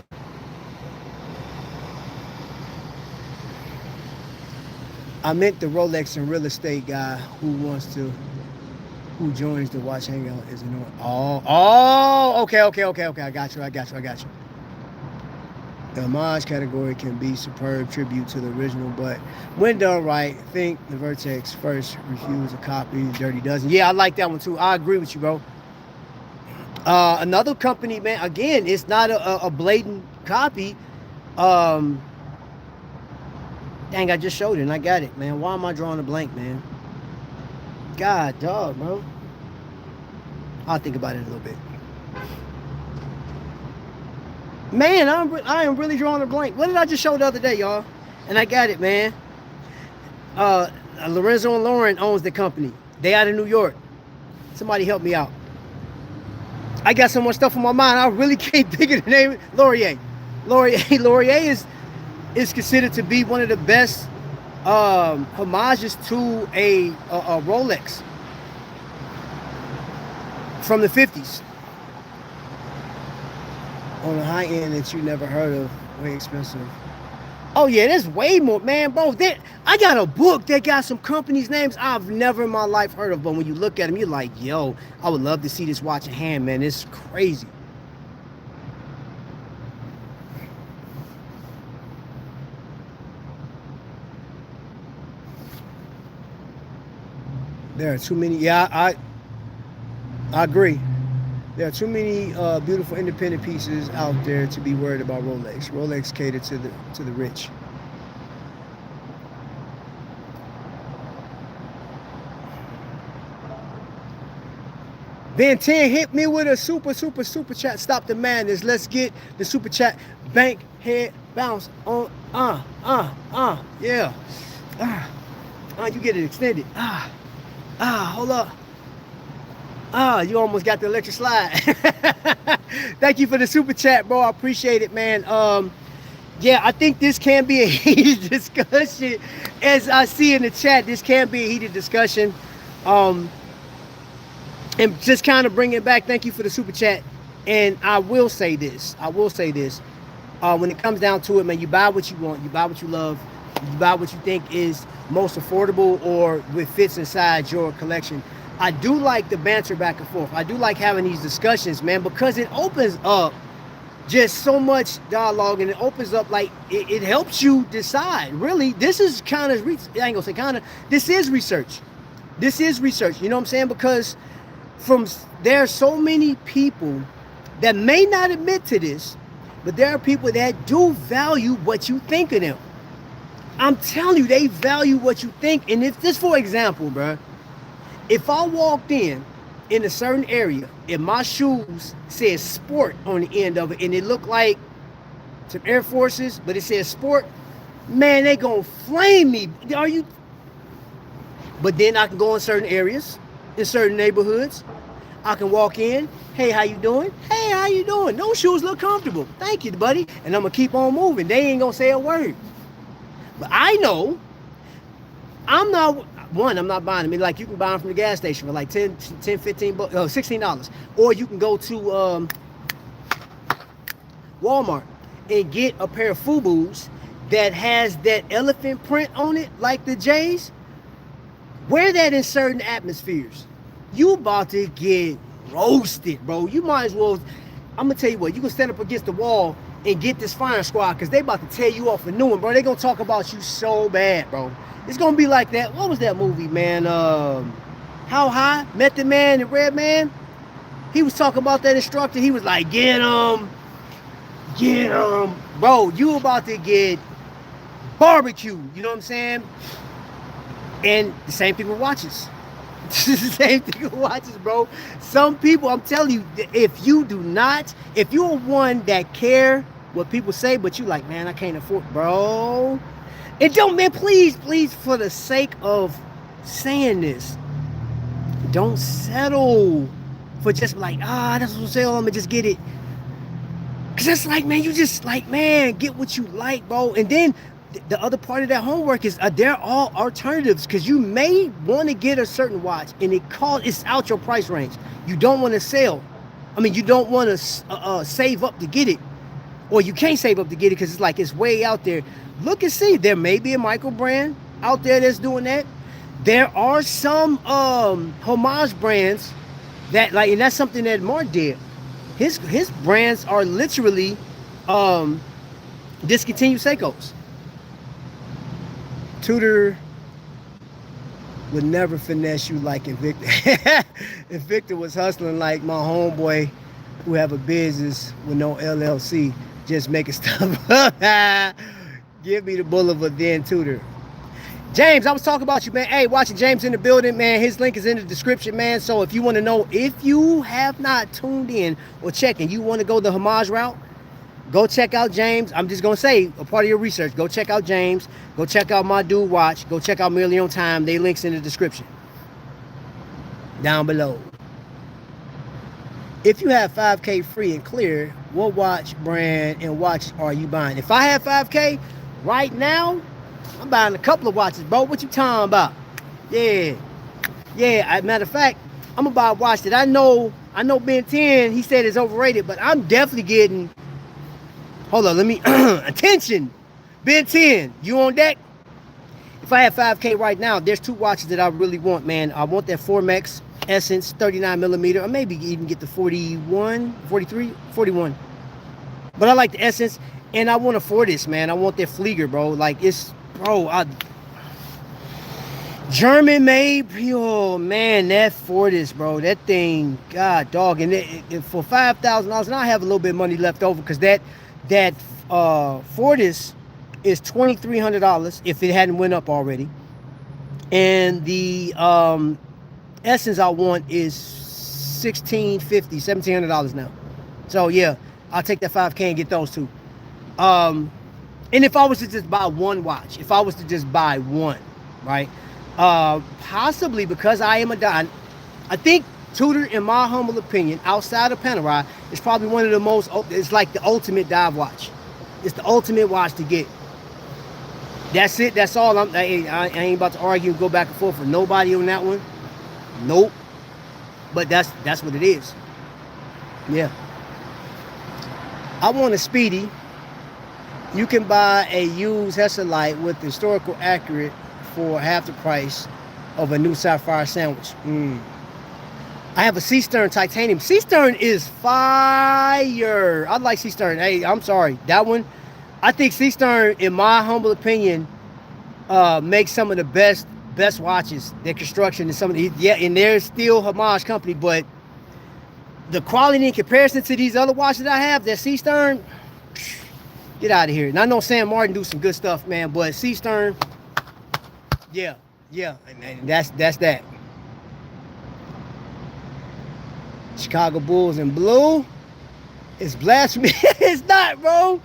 I meant the Rolex and real estate guy who joins the watch hangout is an okay. I got you. The homage category can be superb tribute to the original, but when done right, think the Vertex first refuse a copy, Dirty Dozen. Yeah, I like that one too. I agree with you, bro. Another company, man, again, it's not a blatant copy. Dang, I just showed it and I got it, man. Why am I drawing a blank, man? God, dog, bro. I'll think about it a little bit. Man, I am really drawing a blank. What did I just show the other day, y'all? And I got it, man. Lorenzo and Lauren owns the company. They out of New York. Somebody help me out. I got so much stuff on my mind. I really can't think of the name. Laurier is considered to be one of the best homages to a Rolex from the 50s. On the high end that you never heard of, way expensive. Oh yeah, there's way more, man, bro. I got a book that got some companies' names I've never in my life heard of, but when you look at them, you're like, yo, I would love to see this watch in hand, man. It's crazy. There are too many. Yeah, I agree. There are too many beautiful independent pieces out there to be worried about Rolex. Rolex catered to the rich. Ben 10 hit me with a super chat. Stop the madness. Let's get the super chat. Bank head bounce on. Yeah. You get it extended. Hold up. You almost got the electric slide. Thank you for the super chat, bro. I appreciate it, man. Yeah, I think this can be a heated discussion. As I see in the chat, this can be a heated discussion. And just kind of bring it back. Thank you for the super chat. And I will say this. When it comes down to it, man, you buy what you want. You buy what you love. You buy what you think is most affordable or what fits inside your collection. I do like the banter back and forth. I do like having these discussions, man, because it opens up just so much dialogue, and it opens up, like, it helps you decide. Really, this is kind of, I ain't gonna say kind of, this is research. This is research, you know what I'm saying? Because there are so many people that may not admit to this, but there are people that do value what you think of them. I'm telling you, they value what you think. And if this, for example, bro, if I walked in a certain area and my shoes said sport on the end of it, and it looked like some Air Forces, but it says sport, Man, they gonna flame me. Are you? But then I can go in certain areas, in certain neighborhoods. I can walk in. Hey, how you doing? Hey, how you doing? Those shoes look comfortable. Thank you, buddy. And I'm gonna keep on moving. They ain't gonna say a word. But I know I'm not I'm not buying them. I mean, like you can buy them from the gas station for like 10, 15 bucks, $16. Or you can go to Walmart and get a pair of FUBUs that has that elephant print on it, like the J's. Wear that in certain atmospheres. You about to get roasted, bro. You might as well, I'm gonna tell you what, you can stand up against the wall and get this firing squad, because they about to tear you off a new one, bro. They gonna talk about you so bad, bro. It's gonna be like that. What was that movie, man? How High? Method Man and Red Man? He was talking about that instructor. He was like, get him. Bro, you about to get barbecue. You know what I'm saying? And the same thing with watches. The same thing with watches, bro. Some people, I'm telling you, if you're one that care what people say, but you like, man, I can't afford, bro. And don't, man, please, for the sake of saying this, don't settle for just like, that's what I'm saying, I'm gonna just get it. Cause that's like, man, you just like, man, get what you like, bro. And then the other part of that homework is they're all alternatives, because you may want to get a certain watch and it's out your price range. You don't want to sell. I mean, you don't want to save up to get it, or you can't save up to get it because it's like it's way out there. Look and see. There may be a micro brand out there that's doing that. There are some Homage brands that like, and that's something that Mark did. His brands are literally discontinued Seikos. Tudor would never finesse you like Invicta. Invicta was hustling like my homeboy who have a business with no LLC, just making stuff up. Give me the Boulevard then, Tudor. James, I was talking about you, man. Hey, watching James in the building, man. His link is in the description, man. So if you want to know, if you have not tuned in or checking, you want to go the Homage route, go check out James. I'm just going to say, a part of your research, go check out James. Go check out my dude watch. Go check out Merely on Time. They links in the description down below. If you have 5K free and clear, what watch brand and watch are you buying? If I have 5K right now, I'm buying a couple of watches, bro. What you talking about? Yeah. Matter of fact, I'm gonna buy a watch that I know Ben 10, he said is overrated, but I'm definitely getting, hold on, let me, attention. Ben 10, you on deck? If I have 5K right now, there's two watches that I really want, man. I want that Formex Essence 39 millimeter, or maybe even get the 41, 43, 41. But I like the Essence, and I want a Fortis, man. I want that Flieger, bro. Like, it's, bro, German made, oh man, that Fortis, bro, that thing, god dog. And for $5,000, and I have a little bit of money left over, because that Fortis is $2,300 if it hadn't went up already, and the Essence I want is $1,650, $1,700 now. So yeah, I'll take that 5K and get those two. And if I was to just buy one watch, if I was to just buy one, right? Possibly, because I am a dive, I think Tudor, in my humble opinion, outside of Panerai, is probably one of the most, it's like the ultimate dive watch. It's the ultimate watch to get. That's it. That's all. I ain't about to argue and go back and forth with nobody on that one. Nope. But that's what it is. Yeah. I want a Speedy. You can buy a used Hesalite with historical accurate for half the price of a new Sapphire Sandwich. I have a C-Stern titanium. C-Stern is fire. I like C-Stern. Hey, I'm sorry. That one, I think C-Stern, in my humble opinion, makes some of the best watches. Their construction and some of the, yeah, and they're still Homage company, but the quality in comparison to these other watches that I have, that C-Stern, get out of here. And I know Sam Martin do some good stuff, man, but C-Stern, yeah, and that's that. Chicago Bulls in blue. It's blasphemy. It's not, bro.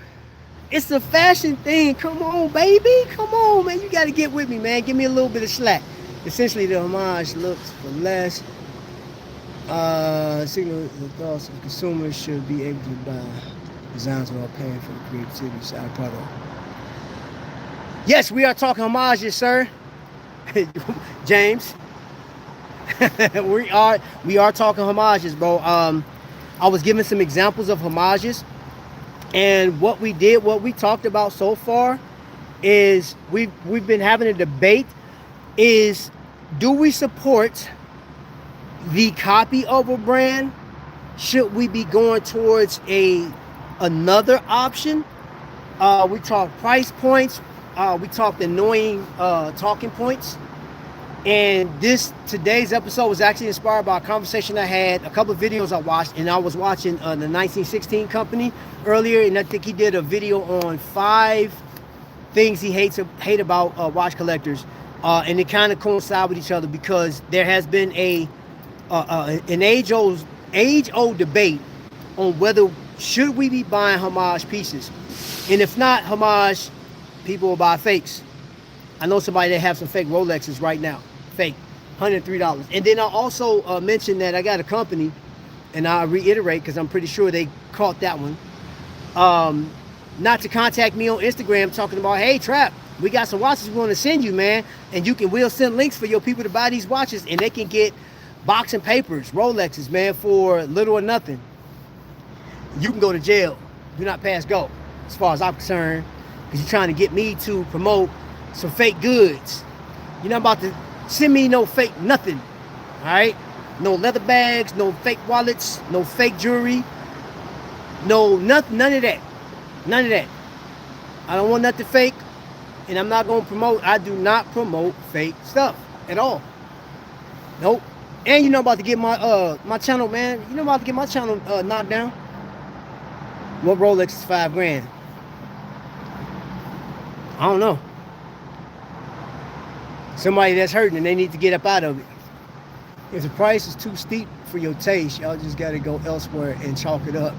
It's a fashion thing. Come on, baby. Come on, man. You got to get with me, man. Give me a little bit of slack. Essentially, the Homage looks for less. Signal the thoughts of consumers should be able to buy designs without paying for the creativity side product. Yes, we are talking homages, sir. James. we are talking homages, bro. I was giving some examples of homages, and what we talked about so far is we've been having a debate. Is, do we support the copy of a brand? Should we be going towards another option? We talked price points. We talked annoying talking points. And today's episode was actually inspired by a conversation I had, a couple of videos I watched, and I was watching the 1916 Company earlier, and I think he did a video on 5 things he hate about watch collectors, and they kind of coincide with each other because there has been an age-old debate on whether should we be buying homage pieces, and if not homage, people will buy fakes. I know somebody that have some fake Rolexes right now, fake, $103. And then I also mentioned that I got a company, and I reiterate because I'm pretty sure they caught that one, not to contact me on Instagram talking about, hey Trap, we got some watches we want to send you, man, and we'll send links for your people to buy these watches, and they can get boxing papers, Rolexes, man, for little or nothing. You can go to jail. Do not pass go, as far as I'm concerned, because you're trying to get me to promote some fake goods. You're not about to send me no fake nothing. All right? No leather bags, no fake wallets, no fake jewelry, no nothing, none of that. None of that. I don't want nothing fake, and I'm not going to promote. I do not promote fake stuff at all. Nope. And you're not about to get my channel, man. You're not about to get my channel knocked down. What Rolex is $5,000? I don't know. Somebody that's hurting and they need to get up out of it. If the price is too steep for your taste, y'all just got to go elsewhere and chalk it up.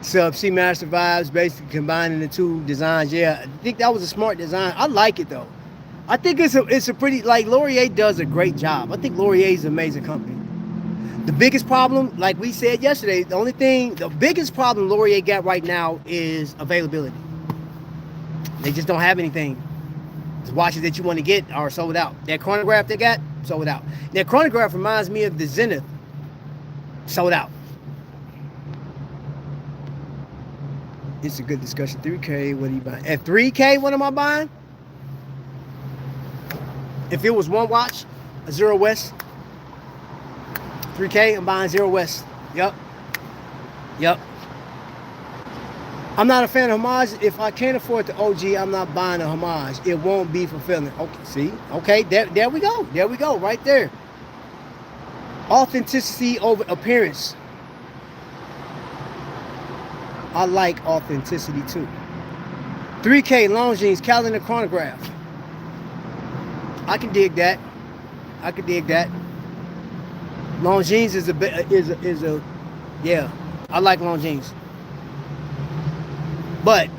Seamaster vibes, basically combining the two designs. Yeah, I think that was a smart design. I like it though. I think it's a pretty, like, Laurier does a great job. I think Laurier is an amazing company. The biggest problem, like we said yesterday, the biggest problem Laurier got right now is availability. They just don't have anything. The watches that you want to get are sold out. That chronograph they got, sold out. That chronograph reminds me of the Zenith, sold out. It's a good discussion. 3K, what are you buying? At 3K, what am I buying? If it was one watch, a Zero West, 3K, I'm buying Zero West. Yep. I'm not a fan of Homage. If I can't afford the OG, I'm not buying a Homage. It won't be fulfilling. Okay, see? Okay, there we go. There we go, right there. Authenticity over appearance. I like authenticity too. 3K, Longines, calendar chronograph. I can dig that. Longines is a yeah. I like Longines. But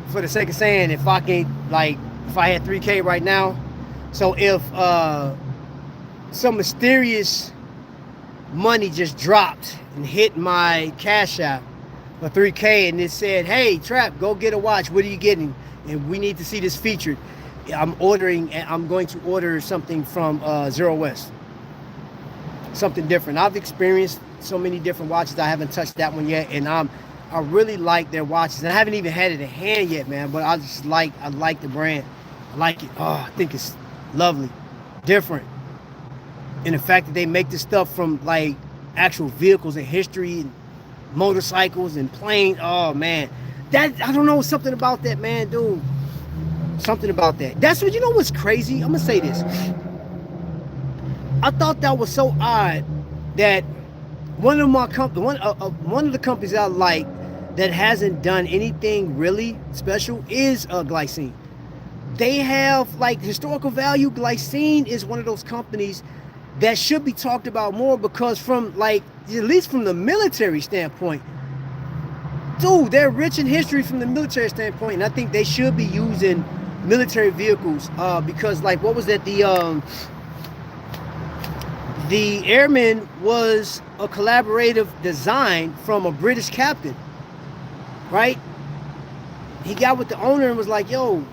for the sake of saying, if I had 3K right now, so if some mysterious money just dropped and hit my Cash App for 3K and it said, hey Trap, go get a watch, what are you getting? And we need to see this featured. I'm going to order something from Zero West. Something different. I've experienced so many different watches. I haven't touched that one yet, and I really like their watches. And I haven't even had it in hand yet, man. But I like the brand. I like it. Oh, I think it's lovely, different. And the fact that they make this stuff from like actual vehicles in history and motorcycles and planes. Oh man, I don't know, something about that, man, dude. Something about that. That's what, you know what's crazy? I'm gonna say this. I thought that was so odd that one of the companies I like that hasn't done anything really special is Glycine. they have like historical value. Glycine is one of those companies that should be talked about more, because from like, at least from the military standpoint, dude, they're rich in history from the military standpoint, and I think they should be using military vehicles, because like, what was that, the Airman was a collaborative design from a British captain, right? He got with the owner and was like, yo,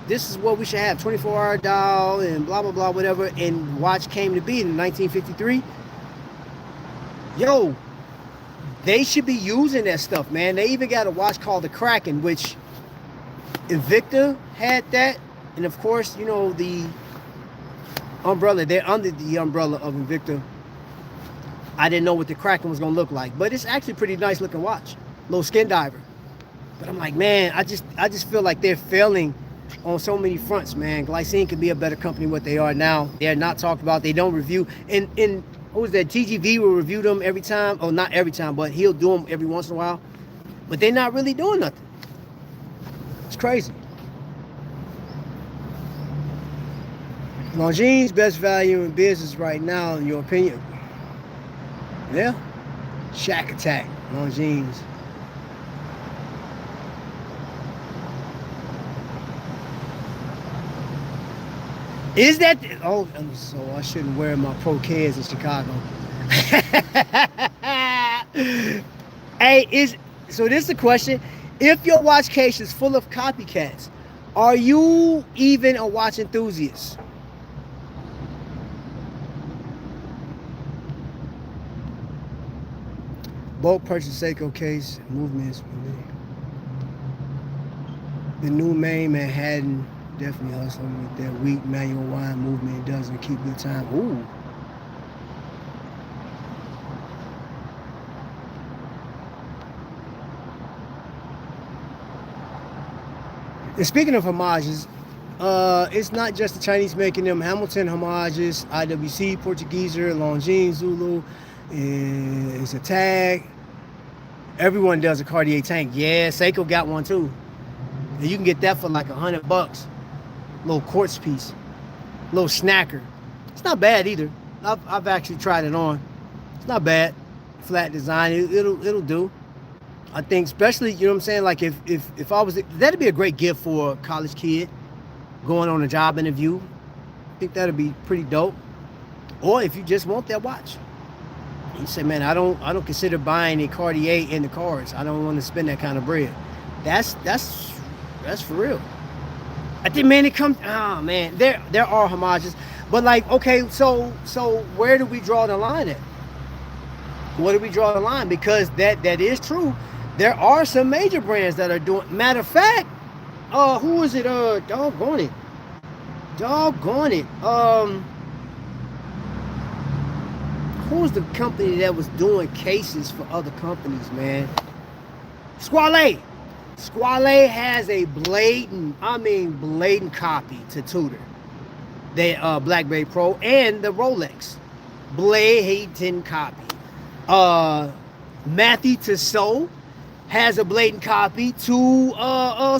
this is what we should have, 24-hour dial and blah, blah, blah, whatever. And watch came to be in 1953. Yo, they should be using that stuff, man. They even got a watch called the Kraken, which Invicta had that. And of course, you know, the umbrella, they're under the umbrella of Invicta. I didn't know what the Kraken was gonna look like, but it's actually pretty nice looking watch, little skin diver. But I'm like, man, I just feel like they're failing on so many fronts, man. Glycine could be a better company than what they are now. They're not talked about. They don't review. And what was that? TGV will review them every time. Oh, not every time, but he'll do them every once in a while. But they're not really doing nothing. It's crazy. Longines, best value in business right now, in your opinion? Yeah. Shack Attack, Longines. Is that, oh, so I shouldn't wear my Pro Kids in Chicago. Hey, so this is the question. If your watch case is full of copycats, are you even a watch enthusiast? Bulk purchase Seiko case, movements. The new main Manhattan, definitely hustling with that weak manual wind movement. It doesn't keep good time. Ooh. And speaking of homages, it's not just the Chinese making them. Hamilton homages, IWC, Portugueser, Longines, Zulu, it's a tag. Everyone does a Cartier tank. Yeah, Seiko got one too. And you can get that for like $100. Little quartz piece, little snacker. It's not bad either. I've actually tried it on. It's not bad. Flat design, it'll do. I think, especially, you know what I'm saying, like if I was, that'd be a great gift for a college kid going on a job interview. I think that'd be pretty dope. Or if you just want that watch, you say, man, I don't consider buying a Cartier in the cards. I don't want to spend that kind of bread. That's for real. I think, man, it comes, man, there are homages, but like, okay, so where do we draw the line at? Where do we draw the line? Because that is true. There are some major brands that are doing, matter of fact, who is it? Doggone it. Who's the company that was doing cases for other companies, man? Squale. Squale has a blatant copy to Tudor. The Blackberry Pro and the Rolex. Blatant copy. Matthew Tissot has a blatant copy to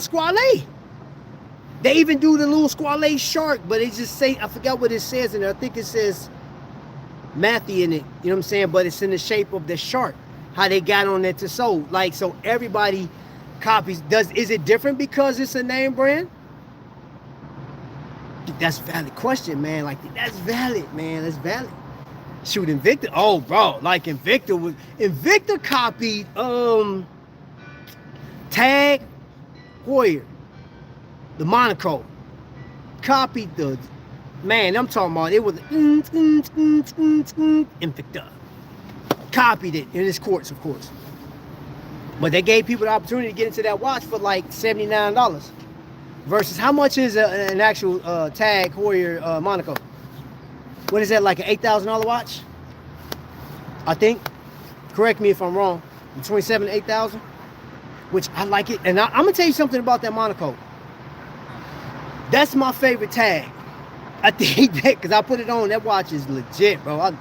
Squale. They even do the little Squale shark, but it just say, I forgot what it says in there. I think it says Matthew in it, you know what I'm saying? But it's in the shape of the shark. How they got on that Tissot. Like, so everybody copies. Is it different because it's a name brand? That's a valid question, man. Like, that's valid, man. That's valid. Shoot, Invicta. Oh, bro, like Invicta copied Tag Heuer, the Monaco. Copied the, man, I'm talking about, it was Invicta. Copied it in his courts, of course. But they gave people the opportunity to get into that watch for like $79. Versus how much is an actual Tag Heuer Monaco? What is that, like an $8,000 watch? I think. Correct me if I'm wrong. Between $7,000 and $8,000, which I like it. And I'm gonna tell you something about that Monaco. That's my favorite tag. I think that, because I put it on. That watch is legit, bro.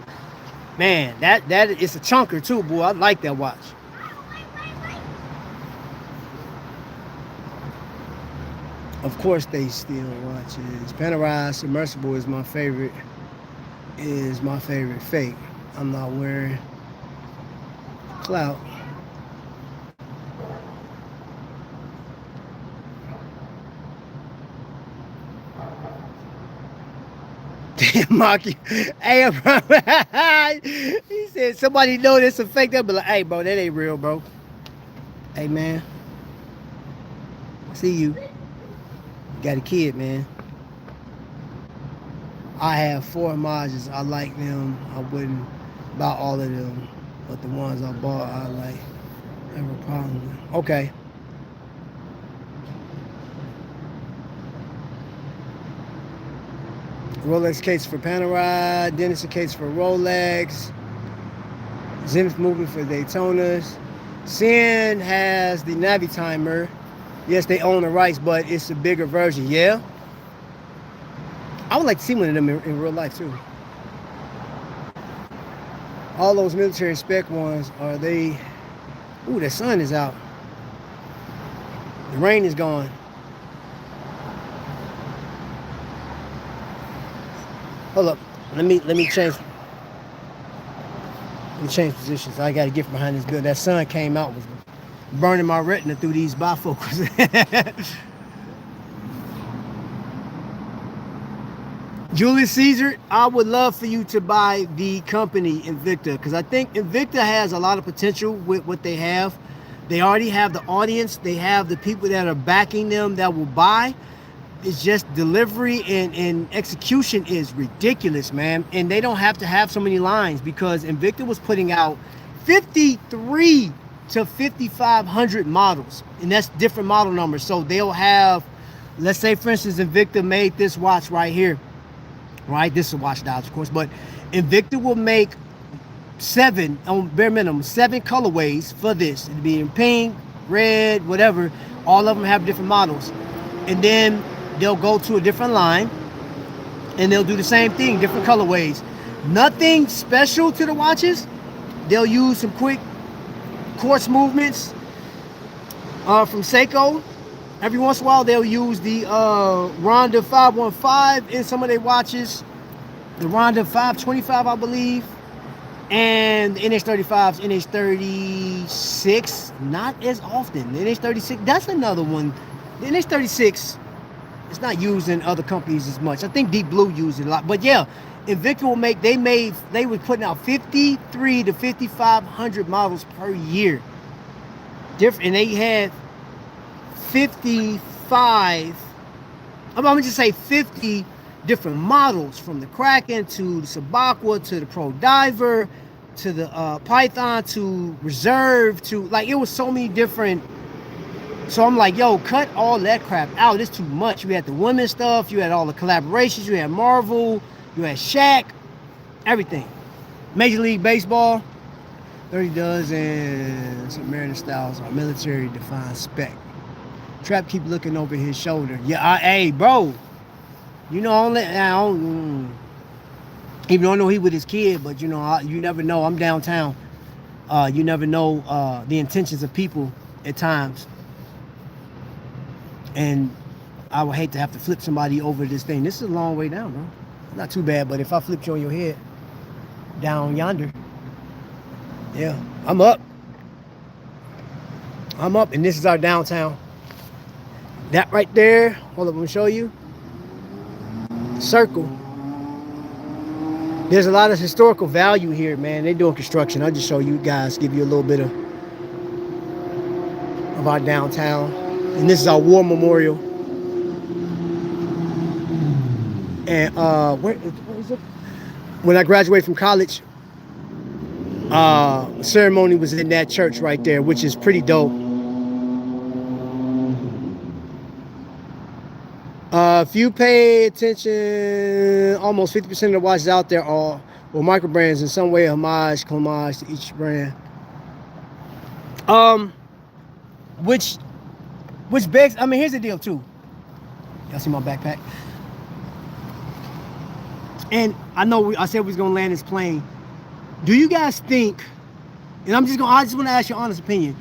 Man, that it's a chunker too, boy. I like that watch. Of course, they still watches. Panerai Submersible is my favorite. Is my favorite fake. I'm not wearing clout. Damn, Marky. Hey, bro. He said somebody know this a fake. They'll be like, hey, bro, that ain't real, bro. Hey, man. See you. Got a kid, man. I have 4 Homages. I like them. I wouldn't buy all of them, but the ones I bought, I like. Have a problem with. Okay. Rolex case for Panerai, Denison case for Rolex, Zenith movement for Daytonas. Sin has the Navi timer. Yes, they own the rights, but it's a bigger version. Yeah. I would like to see one of them in real life too. All those military spec ones, are they? Ooh, the sun is out. The rain is gone. Hold up. Let me change. Let me change positions. I got to get behind this building. That sun came out, was burning my retina through these bifocals. Julius Caesar, I would love for you to buy the company Invicta, because I think Invicta has a lot of potential with what they have. They already have the audience. They have the people that are backing them that will buy. It's just delivery and execution is ridiculous, man. And they don't have to have so many lines, because Invicta was putting out 53 to 5,500 models, and that's different model numbers. So they'll have, let's say for instance, Invicta made this watch right here, right? This is a watch dials, of course, but Invicta will make 7, on bare minimum, 7 colorways for this. It'll be in pink, red, whatever. All of them have different models. And then they'll go to a different line and they'll do the same thing, different colorways. Nothing special to the watches. They'll use some quick quartz movements from Seiko. Every once in a while they'll use the Ronda 515 in some of their watches, the Ronda 525 I believe, and the NH35s, NH36 not as often. The NH36, that's another one. The NH36, it's not used in other companies as much. I think Deep Blue used it a lot. But yeah, Invicta will make, they were putting out 53 to 5,500 models per year. Different, and they had 55, I'm gonna just say 50 different models, from the Kraken to the Sabakwa to the Pro Diver to the Python to Reserve to, like, it was so many different. So I'm like, yo, cut all that crap out. It's too much. You had the women's stuff. You had all the collaborations. You had Marvel. You had Shaq. Everything. Major League Baseball. 30 dozen Submariner styles are military defined spec. Trap keep looking over his shoulder. Yeah, hey, bro. You know, even though I know he with his kid, but you know, you never know. I'm downtown. You never know the intentions of people at times. And I would hate to have to flip somebody over this thing. This is a long way down, bro. Not too bad, but if I flipped you on your head, down yonder, yeah, I'm up. I'm up, and this is our downtown. That right there, hold up, I'm gonna show you. Circle. There's a lot of historical value here, man. They're doing construction. I'll just show you guys, give you a little bit of our downtown. And this is our war memorial. And where is it? When I graduated from college, ceremony was in that church right there, which is pretty dope. If you pay attention, almost 50% of the watches out there are micro brands in some way, homage to each brand. Which begs, I mean, here's the deal too. Y'all see my backpack? And I know I said we was gonna land this plane. Do you guys think, and I just want to ask your honest opinion,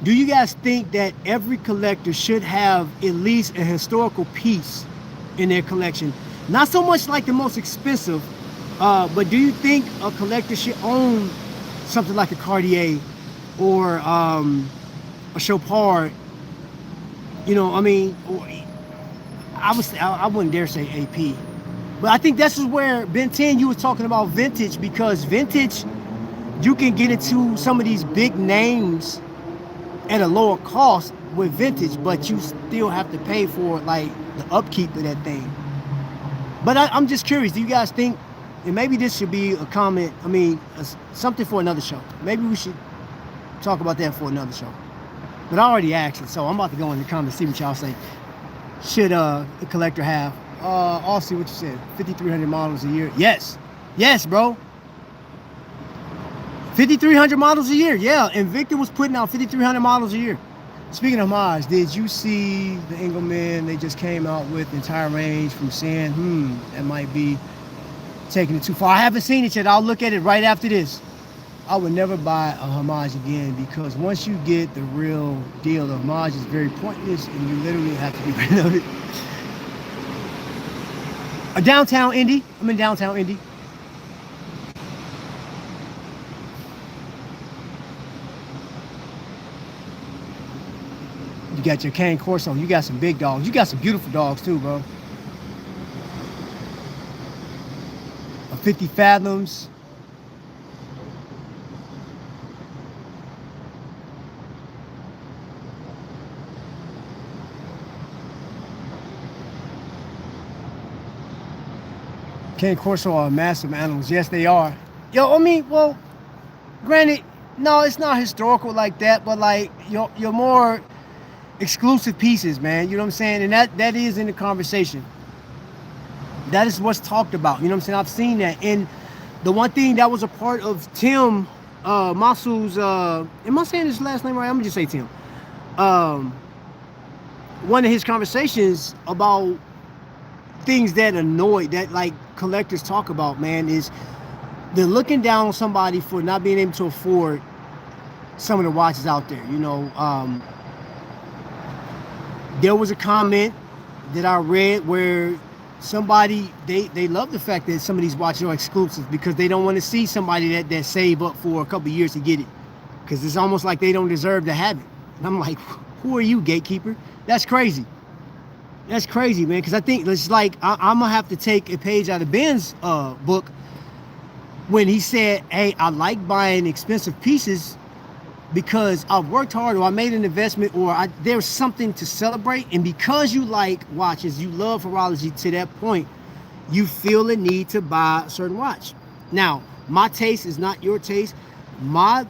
Do you guys think that every collector should have at least a historical piece in their collection? Not so much like the most expensive, but do you think a collector should own something like a Cartier or a Chopard? You know, I mean, I wouldn't dare say AP. But I think this is where Ben 10, you were talking about vintage, because vintage, you can get into some of these big names at a lower cost with vintage, but you still have to pay for like the upkeep of that thing. But I'm just curious, do you guys think, and maybe this should be a comment, I mean, something for another show. Maybe we should talk about that for another show. But I already asked it, so I'm about to go in the comments, see what y'all say. Should a collector have? I'll see what you said. 5,300 models a year. Yes. Yes, bro. 5,300 models a year. Yeah, Invicta was putting out 5,300 models a year. Speaking of Homage, did you see the Engelman? They just came out with the entire range from saying, that might be taking it too far. I haven't seen it yet. I'll look at it right after this. I would never buy a Homage again, because once you get the real deal, the Homage is very pointless and you literally have to be rid of it. A downtown Indy. I'm in downtown Indy. You got your Cane Corso. You got some big dogs. You got some beautiful dogs too, bro. A 50 Fathoms. Cane Corso are massive animals. Yes, they are. Yo, I mean, well, granted, no, it's not historical like that, but like you're more exclusive pieces, man. You know what I'm saying? And that is in the conversation. That is what's talked about. You know what I'm saying? I've seen that. And the one thing that was a part of Tim Masu's, am I saying his last name right? I'm gonna just say Tim. One of his conversations about things that annoy, that like collectors talk about, man, is they're looking down on somebody for not being able to afford some of the watches out there. You know, there was a comment that I read where somebody, they love the fact that some of these watches are exclusive because they don't want to see somebody that save up for a couple of years to get it, because it's almost like they don't deserve to have it. And I'm like, who are you, gatekeeper? That's crazy. That's crazy, man, because I think it's like I'm gonna have to take a page out of Ben's book when he said, hey, I like buying expensive pieces because I've worked hard, or I made an investment, or there's something to celebrate. And because you like watches, you love horology to that point, you feel the need to buy a certain watch. Now, my taste is not your taste. My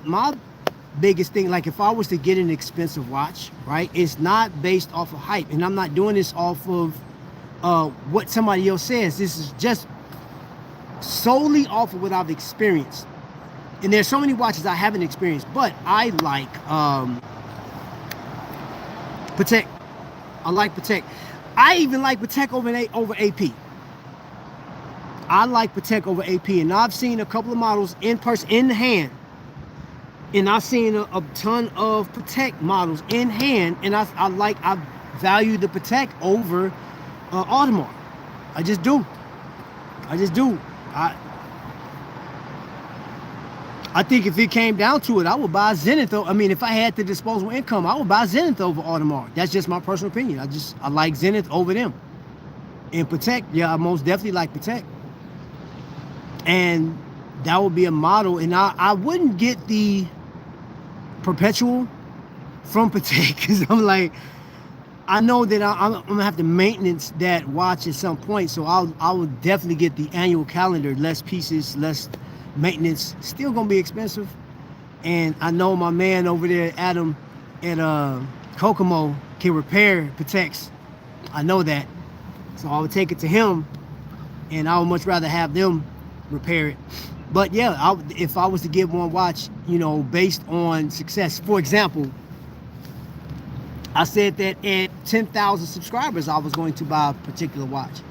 biggest thing, like if I was to get an expensive watch, right, it's not based off of hype, and I'm not doing this off of what somebody else says. This is just solely off of what I've experienced. And there's so many watches I haven't experienced, but I like Patek. I like Patek. I even like Patek over AP. I like Patek over AP, and I've seen a couple of models in person, in the hand. And I've seen a ton of Patek models in hand, and I value the Patek over Audemars. I just do. I think if it came down to it, I would buy Zenith. I mean, if I had the disposable income, I would buy Zenith over Audemars. That's just my personal opinion. I like Zenith over them. And Patek, yeah, I most definitely like Patek. And that would be a model, and I wouldn't get the perpetual from Patek, because I'm like, I know that I'm gonna have to maintenance that watch at some point, so I will definitely get the annual calendar, less pieces, less maintenance, still gonna be expensive. And I know my man over there, Adam at Kokomo, can repair Pateks. I know that, so I would take it to him, and I would much rather have them repair it. But yeah, if I was to give one watch, you know, based on success, for example, I said that at 10,000 subscribers, I was going to buy a particular watch.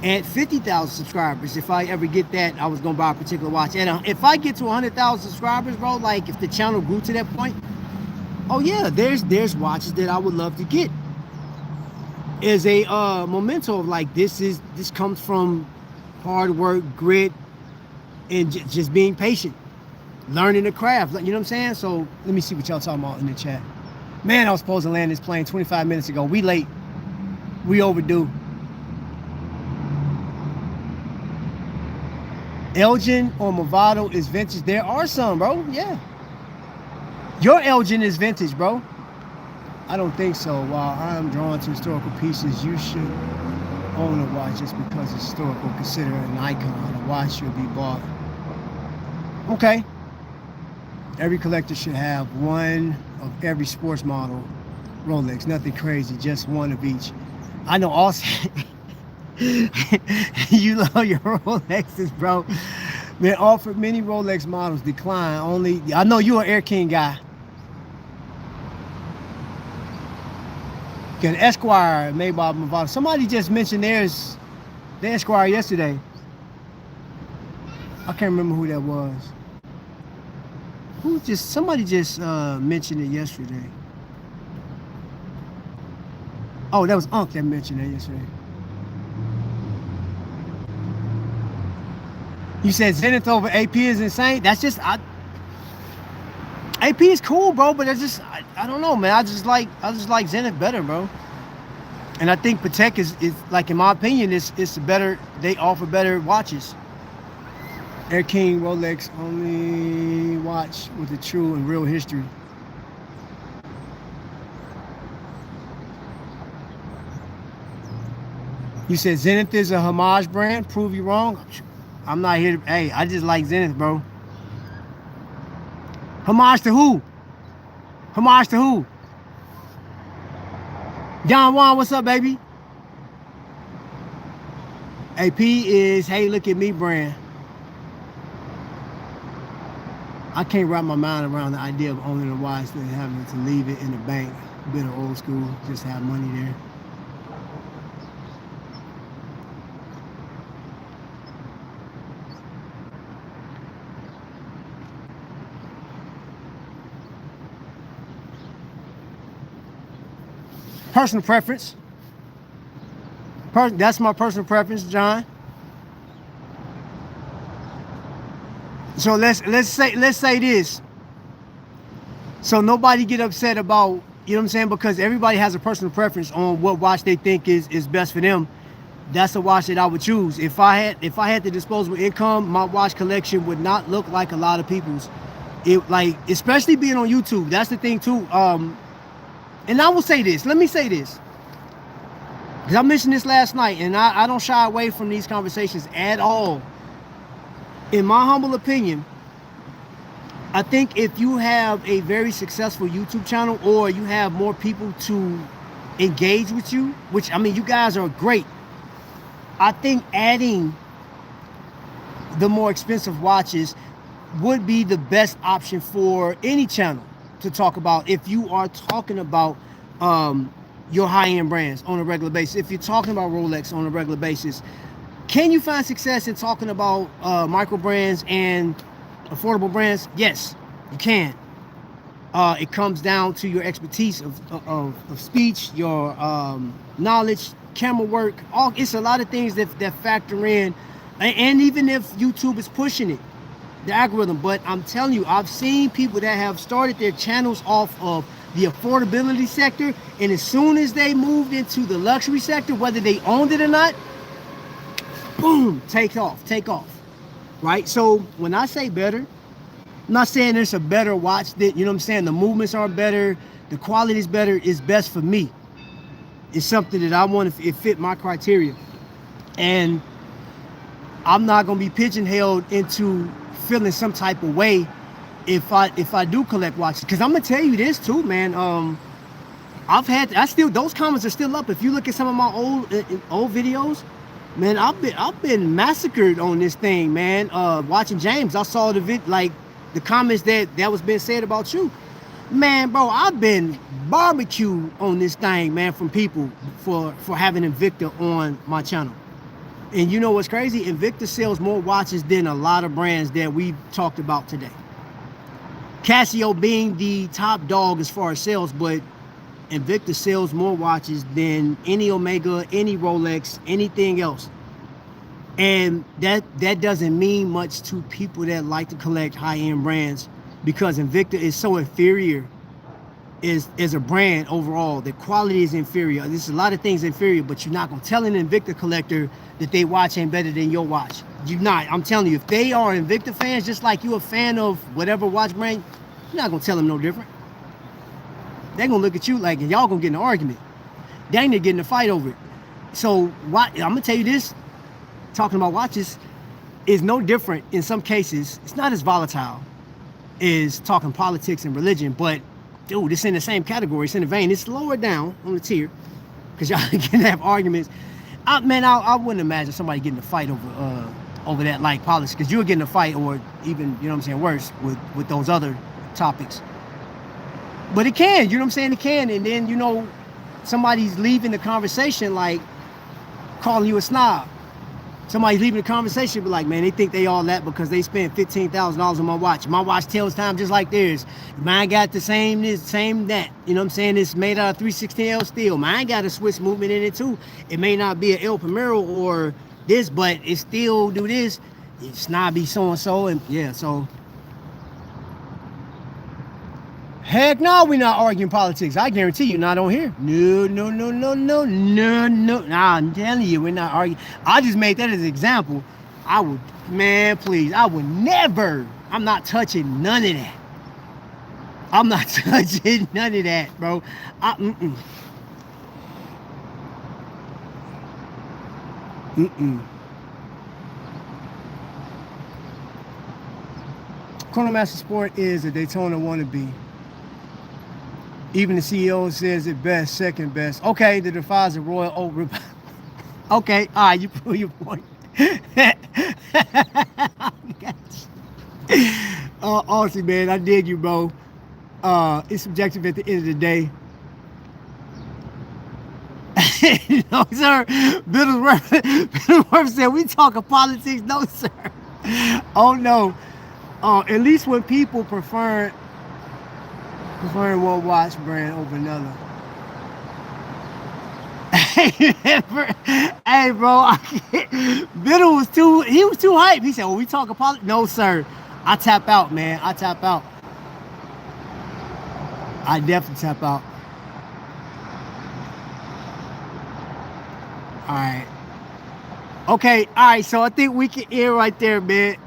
At 50,000 subscribers, if I ever get that, I was going to buy a particular watch. And if I get to 100,000 subscribers, bro, like if the channel grew to that point, Oh yeah, there's watches that I would love to get as a memento of like this comes from hard work, grit, and just being patient, learning the craft. You know what I'm saying? So let me see what y'all talking about in the chat. Man, I was supposed to land this plane 25 minutes ago. We late. We overdue. Elgin or Movado is vintage. There are some, bro. Yeah. Your Elgin is vintage, bro. I don't think so. While I'm drawn to historical pieces, you should own a watch just because it's historical. Consider it an icon. A watch should be bought. Okay. Every collector should have one of every sports model Rolex. Nothing crazy, just one of each. I know also you love your Rolexes, bro. Man, offered many Rolex models decline. Only I know you're an Air King guy. An Esquire made by Movado. Somebody just mentioned the Esquire yesterday. I can't remember who that was. Somebody just mentioned it yesterday. Oh, that was Unc that mentioned it yesterday. You said Zenith over AP is insane. That's just AP is cool, bro, but I don't know, man. I just like Zenith better, bro. And I think Patek is like, in my opinion, it's better. They offer better watches. Air King Rolex only watch with a true and real history. You said Zenith is a Homage brand. Prove you wrong. I'm not here to. Hey, I just like Zenith, bro. Homage to who? Homage to who? John Juan, what's up, baby? AP is hey, look at me brand. I can't wrap my mind around the idea of owning a watch and having to leave it in the bank. Been old school, just have money there. Personal preference. That's my personal preference, John. So let's say this. So nobody get upset about, you know what I'm saying, because everybody has a personal preference on what watch they think is best for them. That's a watch that I would choose. If I had the disposable income, my watch collection would not look like a lot of people's. Especially being on YouTube. That's the thing too. And I will say this. Let me say this. Because I mentioned this last night, and I don't shy away from these conversations at all. In my humble opinion, I think if you have a very successful YouTube channel, or you have more people to engage with you, which, I mean, you guys are great. I think adding the more expensive watches would be the best option for any channel to talk about if you are talking about your high-end brands on a regular basis. If you're talking about Rolex on a regular basis, can you find success in talking about micro brands and affordable brands? Yes, you can. It comes down to your expertise of speech, your knowledge, camera work. It's a lot of things that factor in, and even if YouTube is pushing it, the algorithm. But I'm telling you, I've seen people that have started their channels off of the affordability sector, and as soon as they moved into the luxury sector, whether they owned it or not, boom, take off, right? So when I say better, I'm not saying there's a better watch that, you know what I'm saying, the movements are better, the quality is better. It's best for me. It's something that I want to, it fit my criteria. And I'm not going to be pigeonholed into feeling some type of way if I do collect watches. Because I'm gonna tell you this too, man. Those comments are still up. If you look at some of my old videos, man, I've been massacred on this thing, man. Watching James, I saw the comments that was being said about you, man, bro. I've been barbecued on this thing, man, from people for having Invicta on my channel. And you know what's crazy? Invicta sells more watches than a lot of brands that we've talked about today. Casio being the top dog as far as sales, but Invicta sells more watches than any Omega, any Rolex, anything else. And that doesn't mean much to people that like to collect high-end brands, because Invicta is so inferior as a brand overall. The quality is inferior. There's a lot of things inferior, but you're not going to tell an Invicta collector that they watch ain't better than your watch. You're not. I'm telling you, if they are Invicta fans, just like you a fan of whatever watch brand, you're not going to tell them no different. They're going to look at you like, and y'all going to get in an argument. Dang, they're getting a fight over it. So what, I'm going to tell you this, talking about watches is no different in some cases. It's not as volatile as talking politics and religion, but dude, it's in the same category. It's in the vein. It's lower down on the tier because y'all can have arguments. I wouldn't imagine somebody getting a fight over that like politics, because you're getting a fight, or even, you know what I'm saying, worse with those other topics. But it can, you know what I'm saying? It can. And then, you know, somebody's leaving the conversation like calling you a snob. Somebody's leaving the conversation, be like, man, they think they all that because they spent $15,000 on my watch. My watch tells time just like theirs. Mine got the same this, same that. You know what I'm saying? It's made out of 316L steel. Mine got a Swiss movement in it too. It may not be an El Primero or this, but it still do this. It's snobby so-and-so, and yeah, so. Heck no, we're not arguing politics. I guarantee you, not on here. No. Nah, I'm telling you, we're not arguing. I just made that as an example. I would, man, please, I would never. I'm not touching none of that. I'm not touching none of that, bro. Chronomaster Sport is a Daytona wannabe. Even the CEO says it best, second best. Okay, the defies a Royal Oak. Okay, all right, you prove your point. Honestly, man, I dig you, bro. It's subjective at the end of the day. No, sir. Biddlesworth said, we talking politics? No, sir. Oh, no. At least when people preferring one watch brand over another. Hey, bro, Biddle was too hyped. He said, well, we talking politics? No, sir. I tap out, man. I tap out. I definitely tap out. All right. Okay, all right, so I think we can end right there, man.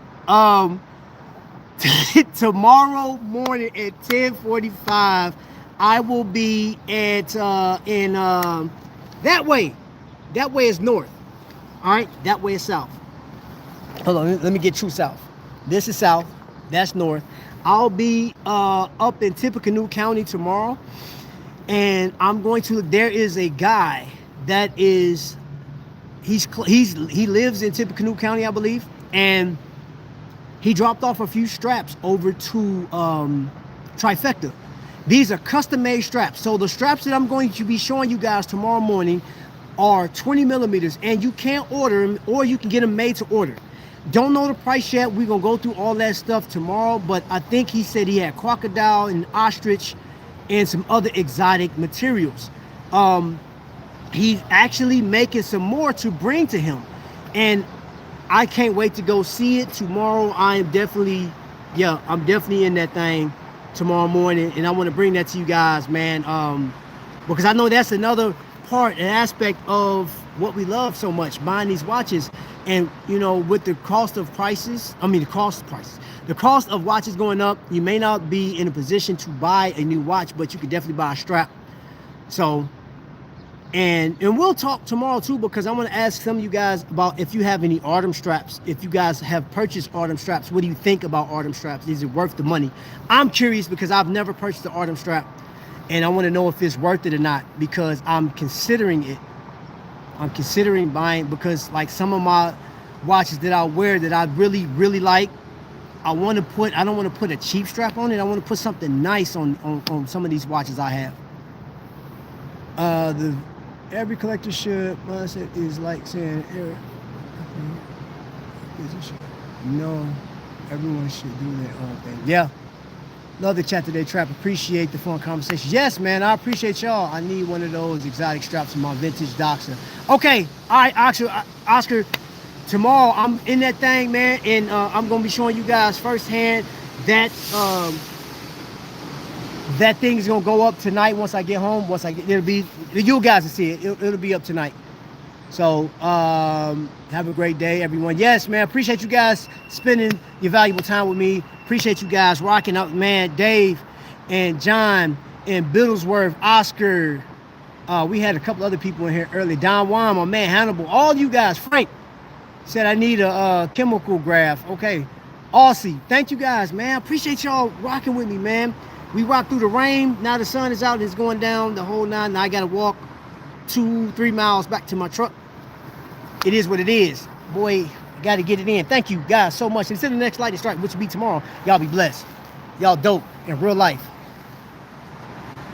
Tomorrow morning at 10:45, I will be at that way. That way is north. All right, that way is south. Hold on, let me get true south. This is south. That's north. I'll be up in Tippecanoe County tomorrow, and I'm going to. There is a guy that is. He lives in Tippecanoe County, I believe, and he dropped off a few straps over to Trifecta. These are custom-made straps. So the straps that I'm going to be showing you guys tomorrow morning are 20 millimeters, and you can't order them, or you can get them made to order. Don't know the price yet. We're going to go through all that stuff tomorrow, but I think he said he had crocodile and ostrich and some other exotic materials. He's actually making some more to bring to him, and I can't wait to go see it tomorrow. I'm definitely in that thing tomorrow morning, and I want to bring that to you guys, man, because I know that's another part and aspect of what we love so much, buying these watches. And you know, with the cost of watches going up, you may not be in a position to buy a new watch, but you could definitely buy a strap. So and we'll talk tomorrow too, because I want to ask some of you guys about if you have any Artem straps. If you guys have purchased Artem straps, what do you think about Artem straps? Is it worth the money? I'm curious because I've never purchased an Artem strap, and I want to know if it's worth it or not, because I'm considering it. I'm considering buying, because like some of my watches that I wear that I really, really like, I don't want to put a cheap strap on it. I want to put something nice on some of these watches I have. Every collector should mindset is like saying no, everyone should do their own thing. Yeah, Love the chat today, Trap. Appreciate the fun conversation. Yes, man, I appreciate y'all. I need one of those exotic straps for my vintage Doxa. Okay, all right, Oscar, tomorrow I'm in that thing, man, and I'm gonna be showing you guys firsthand that that thing's gonna go up tonight once I get home. It'll be, you guys will see it. It'll be up tonight. So have a great day, everyone. Yes, man, appreciate you guys spending your valuable time with me. Appreciate you guys rocking out, man. Dave and John and Biddlesworth, Oscar. We had a couple other people in here early. Don Juan, my man, Hannibal. All you guys. Frank said I need a chemical graph. Okay. Aussie, thank you guys, man. Appreciate y'all rocking with me, man. We rocked through the rain. Now the sun is out and it's going down the whole nine. Now I got to walk 2-3 miles back to my truck. It is what it is. Boy, got to get it in. Thank you guys so much. Until the next lightning strike, which will be tomorrow, y'all be blessed. Y'all dope in real life.